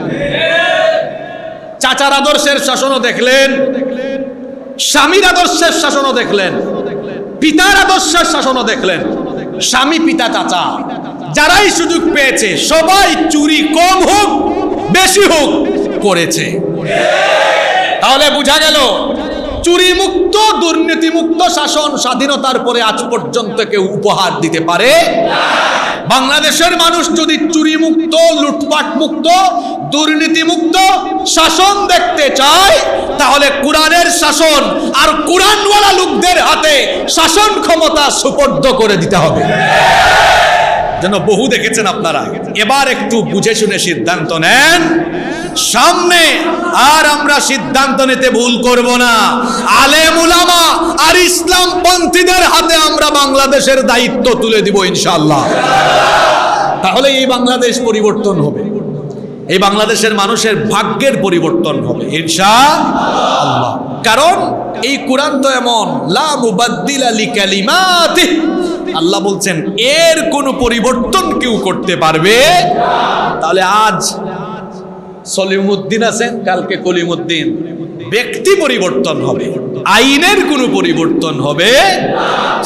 চাচার আদর্শের শাসনও দেখলেন, স্বামীর আদর্শের শাসনও দেখলেন, পিতার আদর্শের শাসনও দেখলেন। স্বামী, পিতা, চাচা যারাই সুযোগ পেয়েছে সবাই চুরি কম হোক বেশি হোক করেছে। তাহলে বোঝা গেল চুরি মুক্ত দুর্নীতি মুক্ত শাসন স্বাধীনতার পরে আজ পর্যন্ত কেউ উপহার দিতে পারে। বাংলাদেশের মানুষ যদি চুরি মুক্ত, লুটপাট মুক্ত, দুর্নীতি মুক্ত শাসন দেখতে চায়, তাহলে কোরআনের শাসন আর কোরআনওয়ালা লোকদের হাতে শাসন ক্ষমতা সুপর্দ করে দিতে হবে। যেন বহু দেখেছেন আপনারা, এবার একটু বুঝে শুনে সিদ্ধান্ত নেন। সামনে আর আমরা সিদ্ধান্ত নিতে ভুল করব না। আলেম উলামা আর ইসলাম পন্থীদের হাতে আমরা বাংলাদেশের দায়িত্ব তুলে দিব ইনশাআল্লাহ। তাহলে এই বাংলাদেশ পরিবর্তন হবে, এই বাংলাদেশের মানুষের ভাগ্যের পরিবর্তন হবে ইনশাআল্লাহ। কারণ এই কোরআন তো এমন, লা মুবাদ্দিলা লিকালিমাতিহি, আল্লাহ বলছেন এর কোনো পরিবর্তন কেউ করতে পারবে। তাহলে আজ সলিমুদ্দিন আছেন, কালকে কলিমুদ্দিন, ব্যক্তি পরিবর্তন হবে, আইনের কোনো পরিবর্তন হবে।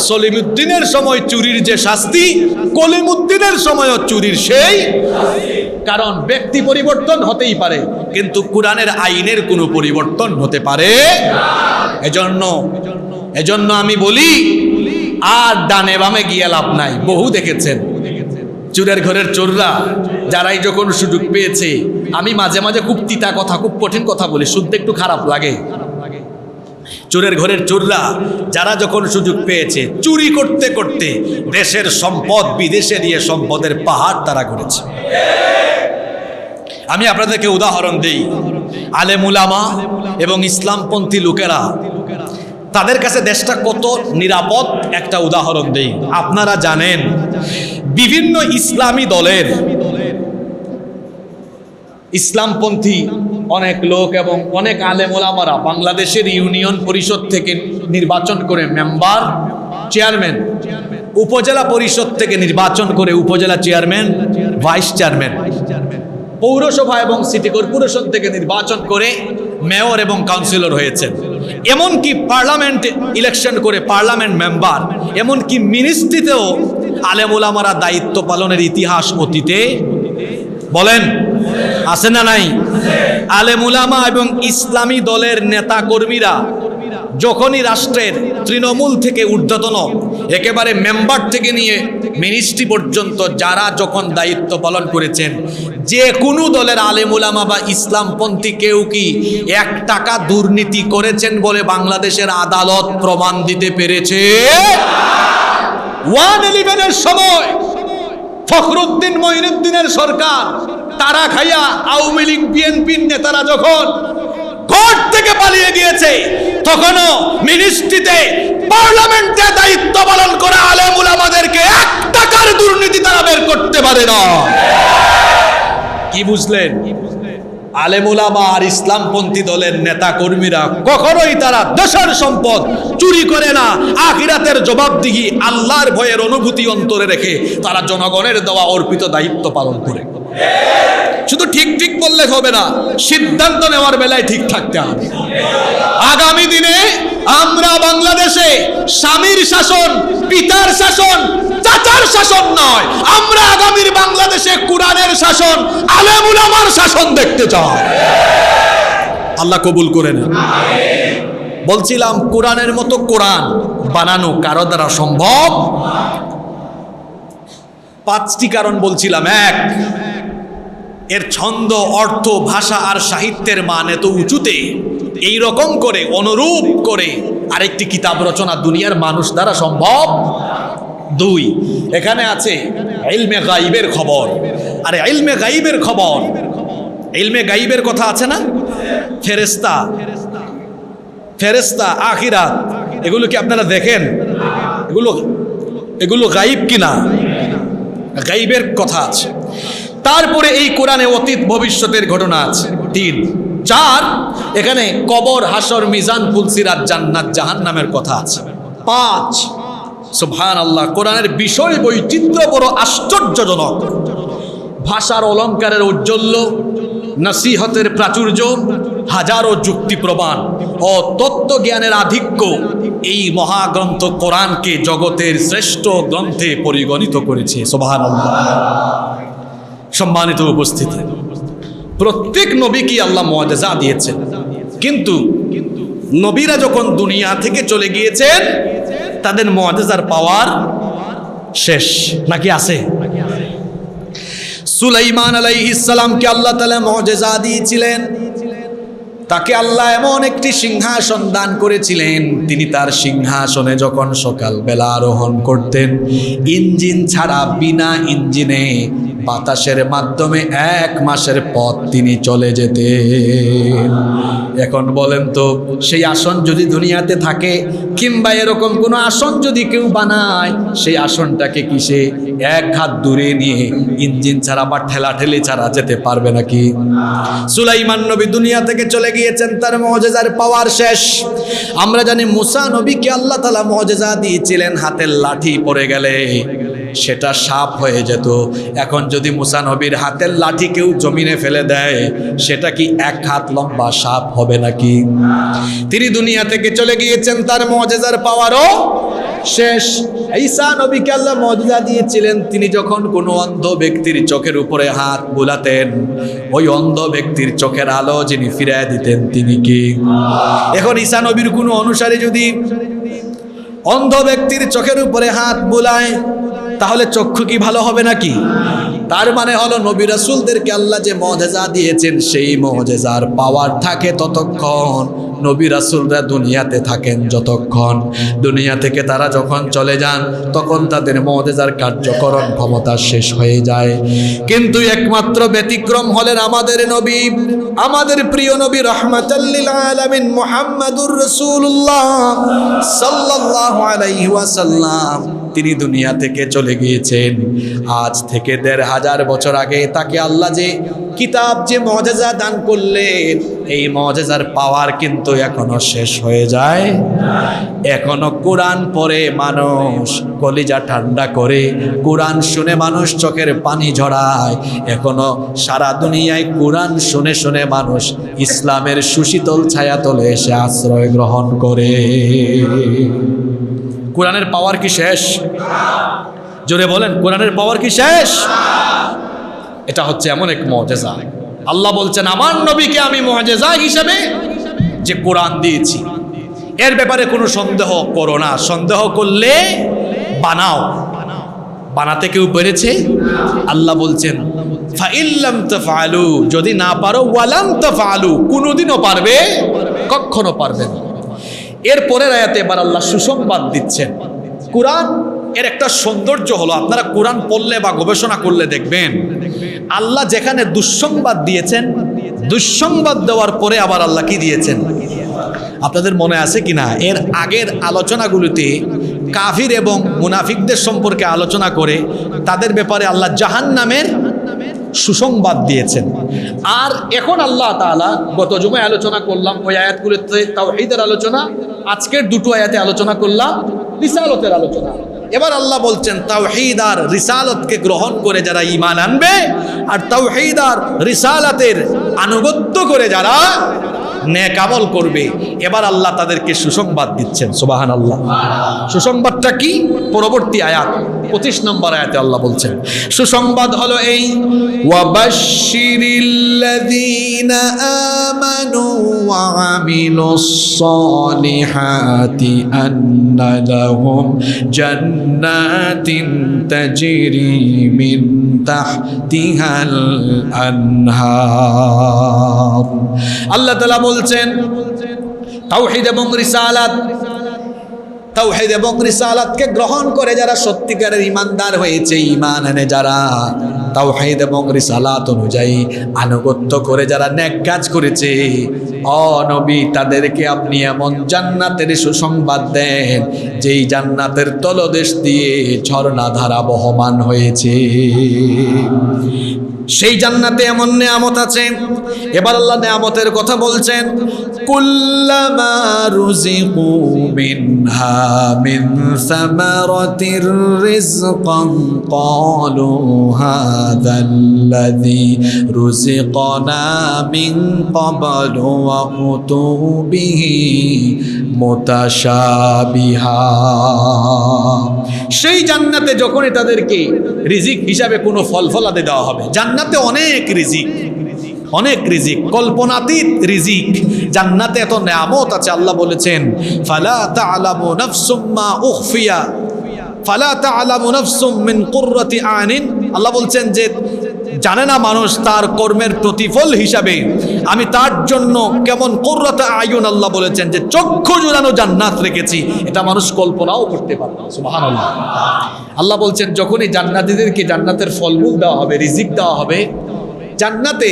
সলিমুদ্দিনের সময় চুরির যে শাস্তি, কলিমুদ্দিনের সময়ও চুরির সেই। কারণ ব্যক্তি পরিবর্তন হতেই পারে, কিন্তু কোরআনের আইনের কোনো পরিবর্তন হতে পারে। এজন্য আমি বলি, আর ডানে বামে গিয়ে লাভ নাই। বহু দেখেছেন চোরের ঘরের চোররা, যারাই যখন সুযোগ পেয়েছে, আমি মাঝে মাঝে খুব তিতা কথা, খুব কঠিন কথা বলি, শুনতে একটু খারাপ লাগে। চোরের ঘরের চোররা যারা যখন সুযোগ পেয়েছে, চুরি করতে করতে দেশের সম্পদ বিদেশে দিয়ে সম্পদের পাহাড় তারা করেছে। আমি আপনাদেরকে উদাহরণ দেই, আলেম উলামা এবং ইসলামপন্থী লোকেরা, তাদের কাছে দেশটা কত নিরাপদ একটা উদাহরণ দেই। আপনারা জানেন বিভিন্ন ইসলামী দলের ইসলামপন্থী অনেক লোক এবং অনেক আলেম ওলামারা বাংলাদেশের ইউনিয়ন পরিষদ থেকে নির্বাচন করে মেম্বার, চেয়ারম্যান, উপজেলা পরিষদ থেকে নির্বাচন করে উপজেলা চেয়ারম্যান, ভাইস চেয়ারম্যান, পৌরসভা এবং সিটি কর্পোরেশন থেকে নির্বাচন করে মেয়র এবং কাউন্সিলর হয়েছেন। এমনকি পার্লামেন্ট ইলেকশন করে পার্লামেন্ট মেম্বার, এমনকি মিনিস্ট্রিতেও আলেম ওলামারা দায়িত্ব পালনের ইতিহাস অতীতে বলেন আছে না নাই? আলেম উলামা এবং ইসলামী দলের নেতা কর্মীরা যখনই রাষ্ট্রের তৃণমূল থেকে ঊর্ধ্বতন একেবারে মেম্বার থেকে নিয়ে মিনিস্ট্রি পর্যন্ত যারা যখন দায়িত্ব পালন করেছেন, যে কোনো দলের আলেম উলামা বা ইসলামপন্থী কেউ কি 1 টাকা দুর্নীতি করেছেন বলে বাংলাদেশের আদালত প্রমাণ দিতে পেরেছে? 111-এর সময় ফখরুদ্দিন মঈনুদ্দিনের সরকার তারা খাইয়া আওয়ামী লীগ বিএনপির নেতারা যখন কোর্ট থেকে পালিয়ে গিয়েছে, তখনও মিনিস্ট্রিতে পার্লামেন্টে দায়িত্ব পালন করা আলেম উলামাদেরকে 1 টাকার দুর্নীতি তারা বের করতে পারে না। কি বুঝলেন? আলেম উলামা আর ইসলামপন্থী দলের নেতা কর্মীরা কখনোই তারা দেশের সম্পদ চুরি করে না। আখিরাতের জবাবদিহি আল্লাহর ভয়ের অনুভূতি অন্তরে রেখে তারা জনগণের দেওয়া অর্পিত দায়িত্ব পালন করে। শুধু ঠিক ঠিক বললে হবে না, সিদ্ধান্ত নেওয়ার বেলায় ঠিক থাকতে হবে। আগামী দিনে আমরা বাংলাদেশে স্বামীর শাসন, পিতার শাসন, চাচার শাসন নয়, আমরা আগামীর বাংলাদেশে কোরআনের শাসন, আলেম উলামার শাসন দেখতে চাই। আল্লাহ কবুল করে নেন। বলছিলাম কোরআনের মতো কোরআন বানানো কারো দ্বারা সম্ভব। 5টি কারণ বলছিলাম। 1, এর ছন্দ, অর্থ, ভাষা আর সাহিত্যের মান এত উঁচুতে, এই রকম করে অনুরূপ করে আরেকটি কিতাব রচনা দুনিয়ার মানুষ দ্বারা সম্ভব। 2, এখানে আছে ইলমে গাইবের খবর। আরে ইলমে গাইবের খবর, ইলমে গাইবের কথা আছে না? ফেরেশতা, আখিরাত, এগুলো কি আপনারা দেখেন? এগুলো গাইব কিনা? গাইবের কথা আছে। তারপরে এই কোরআনে অতীত ভবিষ্যতের ঘটনা আছে। 3, 4, এখানে কবর, হাসর, মিজান, ফুলসিরাত, জান্নাত, জাহান্নামের কথা আছে। 5, সুবহানাল্লাহ, কোরআনের বিষয় বৈচিত্র্য বড় আশ্চর্যজনক। ভাষার অলঙ্কারের ঔজ্জ্বল্য, নসিহতের প্রাচুর্য, হাজারো যুক্তি প্রমাণ ও তত্ত্বজ্ঞানের আধিক্য এই মহাগ্রন্থ কোরআনকে জগতের শ্রেষ্ঠ গ্রন্থে পরিগণিত করেছে। সুবহানাল্লাহ। সম্মানিত উপস্থিতি, প্রত্যেক নবীকে আল্লাহ মুআজিজা দিয়েছেন, কিন্তু নবীরা যখন দুনিয়া থেকে চলে গিয়েছেন তাদের মুআজিজার পাওয়ার শেষ নাকি আছে? সুলাইমান আলাইহিস সালামকে আল্লাহ তাআলা মুআজিজা দিয়েছিলেন। তাকে আল্লাহ এমন একটি সিংহাসন দান করেছিলেন, তিনি তার সিংহাসনে যখন সকালবেলা আরোহণ করতেন, ইঞ্জিন ছাড়া বিনা ইঞ্জিনে বাতাসের মাধ্যমে 1 মাসের পথ তিনি চলে যেতেন। এখন বলেন তো, সেই আসন যদি দুনিয়াতে থাকে কিংবা এরকম কোনো আসন যদি কেউ বানায়, সেই আসনটাকে কি সে 1 হাত দূরে নিয়ে ইঞ্জিন ছাড়া বা ঠেলাঠেলি ছাড়া যেতে পারবে নাকি? সুলাইমান নবী দুনিয়া থেকে চলে গিয়েছেন, তার মুআজিজার পাওয়ার শেষ। আমরা জানি মুসা নবীকে আল্লাহ তাআলা মুআজিজা দিয়েছিলেন, হাতের লাঠি পড়ে গেলে সেটা সাপ হয়ে যেত। এখন যদি মুসা নবীর হাতের লাঠি কেউ জমিনে ফেলে দেয়, সেটা কি 1 হাত লম্বা সাপ হবে নাকি? তিনি দুনিয়া থেকে চলে গিয়েছেন, তার মুআজিজার পাওয়ারও শেষ। ঈসা নবীকে আল্লাহ মুআজিজা দিয়েছিলেন, তিনি যখন কোনো অন্ধ ব্যক্তির চোখের উপরে হাত বুলাতেন, ওই অন্ধ ব্যক্তির চোখের আলো যিনি ফিরিয়ে দিতেন তিনি কি? এখন ঈসা নবীর কোনো অনুসারী যদি অন্ধ ব্যক্তির চোখের উপরে হাত বুলায়, তাহলে চক্ষু কি ভালো হবে নাকি? তার মানে হলো নবী রাসূলদেরকে আল্লাহ যে মুআজিজা দিয়েছেন, সেই মুআজিজার পাওয়ার থাকে ততক্ষণ, নবী রাসূলরা দুনিয়াতে থাকেন যতক্ষণ। দুনিয়া থেকে তারা যখন চলে যান, তখন তাদের মুআজিজার কার্যকরণ ক্ষমতা শেষ হয়ে যায়। কিন্তু একমাত্র ব্যতিক্রম হলেন আমাদের নবী, আমাদের প্রিয় নবী রাহমাতাল লিল আলামিন মুহাম্মাদুর রাসূলুল্লাহ সাল্লাল্লাহু আলাইহি ওয়াসাল্লাম। তিনি দুনিয়া থেকে চলে গিয়েছেন আজ থেকে ১৫০০ বছর আগে। তাকে আল্লাহ যে কিতাব, যে মুআজিজা দান করলেন, এই মুআজিজার পাওয়ার কিন্তু এখনো শেষ হয়ে যায়। এখনো কোরআন পড়ে মানুষ কলিজা ঠান্ডা করে, কোরআন শুনে মানুষ চোখের পানি ঝরায়। এখনো সারা দুনিয়ায় কোরআন শুনে শুনে মানুষ ইসলামের সুশীতল ছায়াতলে এসে আশ্রয় গ্রহণ করে। কোরআনের পাওয়ার কি শেষ? জোরে বলেন, কোরআনের পাওয়ার কি শেষ? এটা হচ্ছে এমন এক মুআজিজা। আল্লাহ বলছেন, আমার নবীকে আমি মুআজিজা হিসেবে যে কোরআন দিয়েছি, এর ব্যাপারে কোনো সন্দেহ করো না। সন্দেহ করলে বানাও। বানাতে কেউ পেরেছে? আল্লাহ বলছেন, ফাইল্লাম তাফআলু, যদি না পারো, ওয়ালাম তাফআলু, কোনোদিনও পারবে, কখনো পারবে না। এরপরের আয়াতে এবার আল্লাহ সুসংবাদ দিচ্ছেন। কোরআন এর একটা সৌন্দর্য হলো, আপনারা কোরআন পড়লে বা গবেষণা করলে দেখবেন, আল্লাহ যেখানে দুঃসংবাদ দিয়েছেন, দুঃসংবাদ দেওয়ার পরে আবার আল্লাহ কি দিয়েছেন? আপনাদের মনে আছে কিনা, এর আগের আলোচনাগুলোতে কাফির এবং মুনাফিকদের সম্পর্কে আলোচনা করে তাদের ব্যাপারে আল্লাহ জাহান্নামের সুসংবাদ দিয়েছেন। আর এখন আল্লাহ তাআলা, গত জুমায় আলোচনা করলাম ওই আয়াতগুলোতে তাওহীদের আলোচনা, আজকের দুটো আয়াতে আলোচনা করলাম রিসালতের আলোচনা। এবার আল্লাহ বলছেন, তাওহীদ আর রিসালতকে গ্রহণ করে যারা ঈমান আনবে, আর তাওহীদ আর রিসালাতের আনুগত্য করে যারা নেক আমল করবে, এবার আল্লাহ তাদেরকে সুসংবাদ দিচ্ছেন। সুবহানাল্লাহ। সুসংবাদটা কি? পরবর্তী আয়াত 25 নম্বর আয়াতে আল্লাহ বলছেন, সুসংবাদ হলো এই, ওয়াবাশশিরিল্লাযীনা আমানু ওয়া আমিলুস সালিহাতি আন্না লাহুম জান্নাতিন তাজরি মিন তাহতিহাল আনহার। আল্লাহ তাআলা বলছেন, তাওহীদ এবং রিসালাত, তাওহীদ এবং রিসালাতকে গ্রহণ করে যারা সত্যিকারের ঈমানদার হয়েছে, ঈমান এনে যারা তাওহীদ এবং রিসালাত অনুযায়ী আনুগত্য করে যারা নেক কাজ করেছে, ও নবী, তাদেরকে আপনি এমন জান্নাতের সুসংবাদ দেন যেই জান্নাতের তলদেশ দিয়ে ঝর্ণাধারা বহমান হয়েছে। সেই জান্নাতে এমন নেয়ামত আছে। এবার আল্লাহ নেয়ামতের কথা বলছেন, কুল্লামা রুজিকু মিনহা মিন সামারাতির রিজকান ক্বালু হাযাল্লাযী রুজিকনা মিন ক্বাবলু ওয়া উতু বিহি মুতাশাবিহা। সেই জান্নাতে যখনই তাদেরকে রিজিক হিসাবে কোনো ফলফলাদি দেওয়া হবে, জান্নাতে অনেক রিজিক, অনেক রিজিক, কল্পনাতীত রিজিক, জান্নাতে এত নেয়ামত আছে, আল্লাহ বলেছেন ফালা তা'লামু নাফসুম মা উখফিয়া ফালা তা'লামু নাফসুম মিন কুররাতি আইনিন। আল্লাহ বলছেন যে জানে না মানুষ তার কর্মের প্রতিফল হিসাবে আমি তার জন্য কেমন কুররাতে আয়ুন, আল্লাহ বলেছেন যে চক্ষু জুড়ানো জান্নাত রেখেছি, এটা মানুষ কল্পনাও করতে পারে না। সুবহানাল্লাহ। আল্লাহ বলছেন যখনই জান্নাতীদেরকে জান্নাতের ফলমূল দেওয়া হবে, রিজিক দেওয়া হবে, জান্নাতে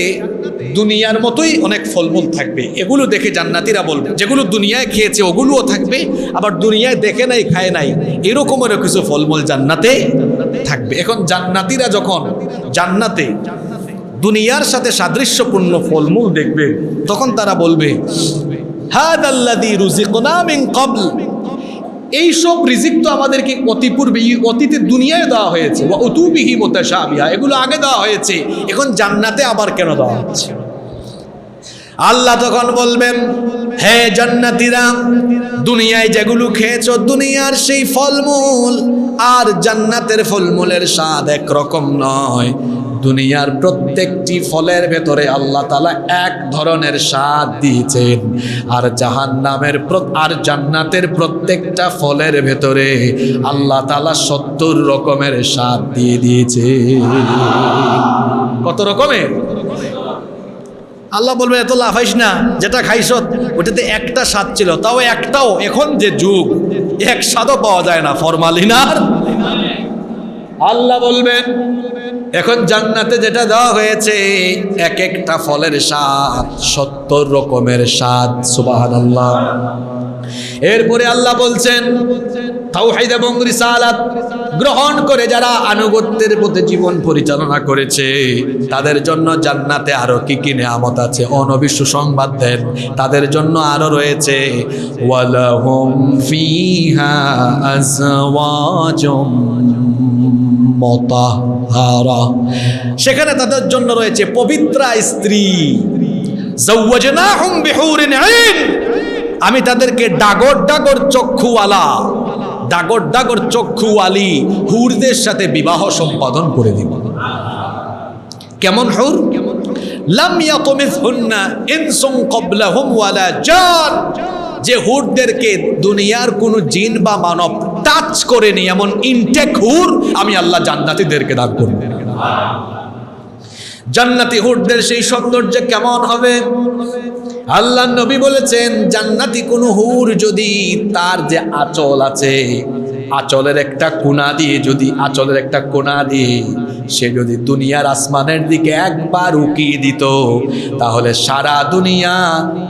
দুনিয়ার মতোই অনেক ফলমূল থাকবে, এগুলো দেখে জান্নাতীরা বলবে যেগুলো দুনিয়ায় খেয়েছে ওগুলোও থাকবে, আবার দুনিয়ায় দেখে নাই খায় নাই এরকমেরও কিছু ফলমূল জান্নাতে থাকবে। এখন জান্নাতীরা যখন জান্নাতে দুনিয়ার সাথে সাদৃশ্যপূর্ণ ফলমূল দেখবে তখন তারা বলবে হাদাল্লাযী রুজিকনা মিন ক্বাবল, এইসব রিজিক তো আমাদেরকে অতিপূর্বে অতীতে দুনিয়ায় দেওয়া হয়েছে, ওয়া উতুবিহি মুতাশাবিহা, এগুলো আগে দেওয়া হয়েছে, এখন জান্নাতে আবার কেন দেওয়া হচ্ছে? আল্লাহ তখন বলবেন হে জান্নাতীরা, দুনিয়ায় যেগুলো খেয়েছো দুনিয়ার সেই ফলমূল আর জান্নাতের ফলমূলের স্বাদ একরকম নয়। দুনিয়ার প্রত্যেকটি ফলের ভেতরে আল্লাহ তাআলা এক ধরনের স্বাদ দিয়েছেন, আর জাহান্নামের আর জান্নাতের প্রত্যেকটা ফলের ভেতরে আল্লাহ তাআলা 70 রকমের স্বাদ দিয়ে দিয়েছে। কত রকমের? আল্লাহ বলবে এত লাফাইস না, যেটা খাইছ ওটাতে একটা স্বাদ ছিল, তাও একটাও এখন যে যুগ এক স্বাদও পাওয়া যায় না, ফরমালিন আর। আল্লাহ বলবেন এখন জান্নাতে যেটা দেওয়া হয়েছে এক একটা ফলের স্বাদ 70 রকমের স্বাদ। সুবহানাল্লাহ। এরপরে আল্লাহ বলছেন তাওহীদ এবং রিসালাত গ্রহণ করে যারা আনুগত্যের পথে জীবন পরিচালনা করেছে তাদের জন্য জান্নাতে আরো কি কি নিয়ামত আছে, নবী সুসংবাদ দেন তাদের জন্য আরো রয়েছে ওয়ালাহুম ফিহা আজওয়াজুম মুতাহহারা, সেখানে তাদের জন্য রয়েছে পবিত্র স্ত্রী। যাওয়াজনাহুম বিহুরিন আইন, আমি তাদেরকে ডাগর ডাগর চক্ষুওয়ালি হুরদের সাথে বিবাহ সম্পাদন করে দিব। কেমন হুর? লাম ইয়াতমিসহুন্না ইনসুন ক্বাবলাহুম ওয়ালা জান, যে হুরদেরকে দুনিয়ার কোনো জিন বা মানব টাচ করেনি, এমন ইনটেক হুর আমি আল্লাহ জান্নাতীদেরকে দান করব। জান্নাতি হুরদের সেই সৌন্দর্য কেমন হবে? আল্লাহ নবী বলেছেন জান্নাতি কোন হুর যদি তার যে আঁচল আছে, আঁচলের একটা কোণা দিয়ে সে যদি দুনিয়ার আসমানের দিকে একবার উকিয়ে দিত তাহলে সারা দুনিয়া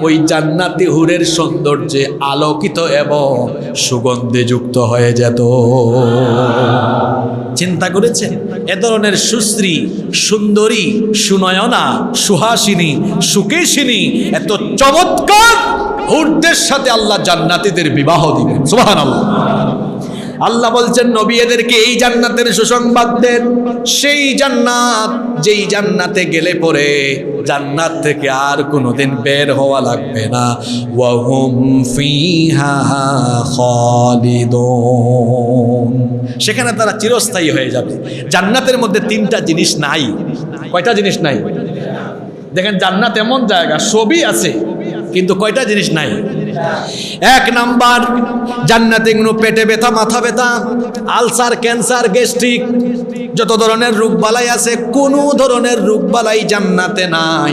ওই জান্নাতি হুরের সৌন্দর্যে আলোকিত এবং সুগন্ধে যুক্ত হয়ে যেত। চিন্তা করেছেন এ ধরনের সুশ্রী, সুন্দরী, সুনয়না, সুহাসিনী, সুকেশিনী, এত চমৎকার হুরদের সাথে আল্লাহ জান্নাতীদের বিবাহ দিবেন। সুবহানাল্লাহ। আল্লাহ বলছেন নবী এদেরকে এই জান্নাতের সুসংবাদ দেন, সেই জান্নাত যেই জান্নাতে গেলে পরে জান্নাত থেকে আর কোনোদিন বের হওয়া লাগবে না। ওয়া হুম ফিহা খালিদুন, সেখানে তারা চিরস্থায়ী হয়ে যাবে। জান্নাতের মধ্যে 3টা জিনিস নাই। কয়টা জিনিস নাই? দেখেন জান্নাত এমন জায়গা সবই আছে কিন্তু কয়টা জিনিস নাই? 1 নাম্বার, জান্নাতে কোনো পেটে ব্যথা, মাথা ব্যথা, আলসার, ক্যান্সার, গ্যাস্ট্রিক, যত ধরনের রোগবালাই আছে কোনো ধরনের রোগবালাই জান্নাতে নাই।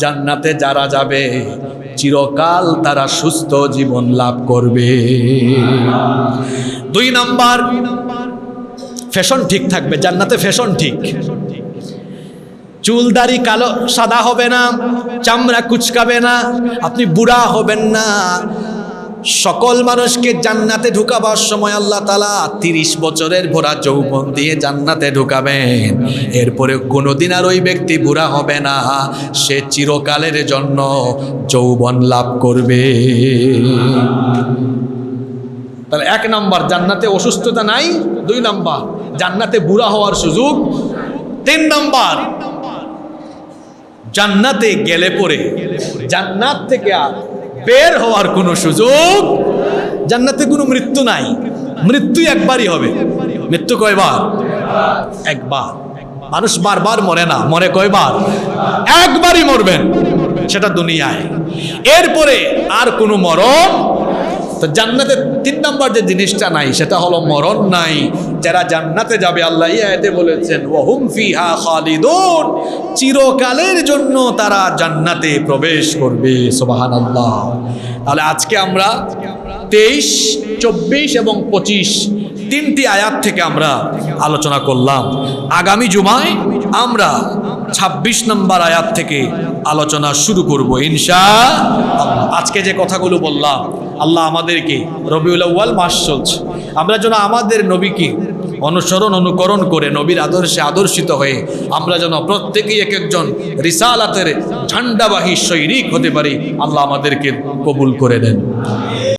জান্নাতে যারা যাবে চিরকাল তারা সুস্থ জীবন লাভ করবে। 2 নাম্বার, ফ্যাশন ঠিক থাকবে জান্নাতে, ফ্যাশন ঠিক, চুল দাড়ি কালো সাদা হবে না, চামড়া কুচকাবে না, আপনি বুড়া হবেন না। সকল মানুষকে জান্নাতে ঢুকাবার সময় আল্লাহ তাআলা 30 বছরের ভরা যৌবন দিয়ে জান্নাতে ঢুকাবেন। এরপরে কোনোদিন আর ওই ব্যক্তি বুড়া হবে না, সে চিরকালের জন্য যৌবন লাভ করবে। তাহলে 1 নাম্বার জান্নাতে অসুস্থতা নাই, 2 নাম্বার জান্নাতে বুড়া হওয়ার সুযোগ, 3 নাম্বার জান্নাতে গেলে পরে জান্নাত থেকে আর বের হওয়ার কোনো সুযোগ, জান্নাতে কোনো মৃত্যু নাই, মৃত্যু একবারই হবে। মৃত্যু কয়বার? একবার। মানুষ বারবার মরে না, মরে কয়বার? একবারই মরবেন। সেটা দুনিয়ায়। এরপরে আর কোনো মরণ, তো জান্নাতে 3 নম্বর যে জিনিসটা নাই সেটা হলো মরণ নাই। যারা জান্নাতে যাবে আল্লাহ এই আয়াতে বলেছেন ওয়াহুম ফিহা খালিদুন, চিরকালের জন্য তারা জান্নাতে প্রবেশ করবে। সুবহানাল্লাহ। তাহলে আজকে আমরা 23, 24 এবং 25 তিনটি আয়াত থেকে আমরা আলোচনা করলাম। আগামী জুমায় আমরা 26 নম্বর আয়াত থেকে আলোচনা শুরু করব ইনশাআল্লাহ। আজকে যে কথাগুলো বললাম, আল্লাহ আমাদেরকে, রবিউল আউয়াল মাস চলছে, আমরা যেন আমাদের নবীকে অনুসরণ অনুকরণ করে নবীর আদর্শে আদর্শিত হয়ে আমরা যেন প্রত্যেকেই এক একজন রিসালাতের ঝান্ডাবাহী সৈনিক হতে পারি। আল্লাহ আমাদেরকে কবুল করে দেন।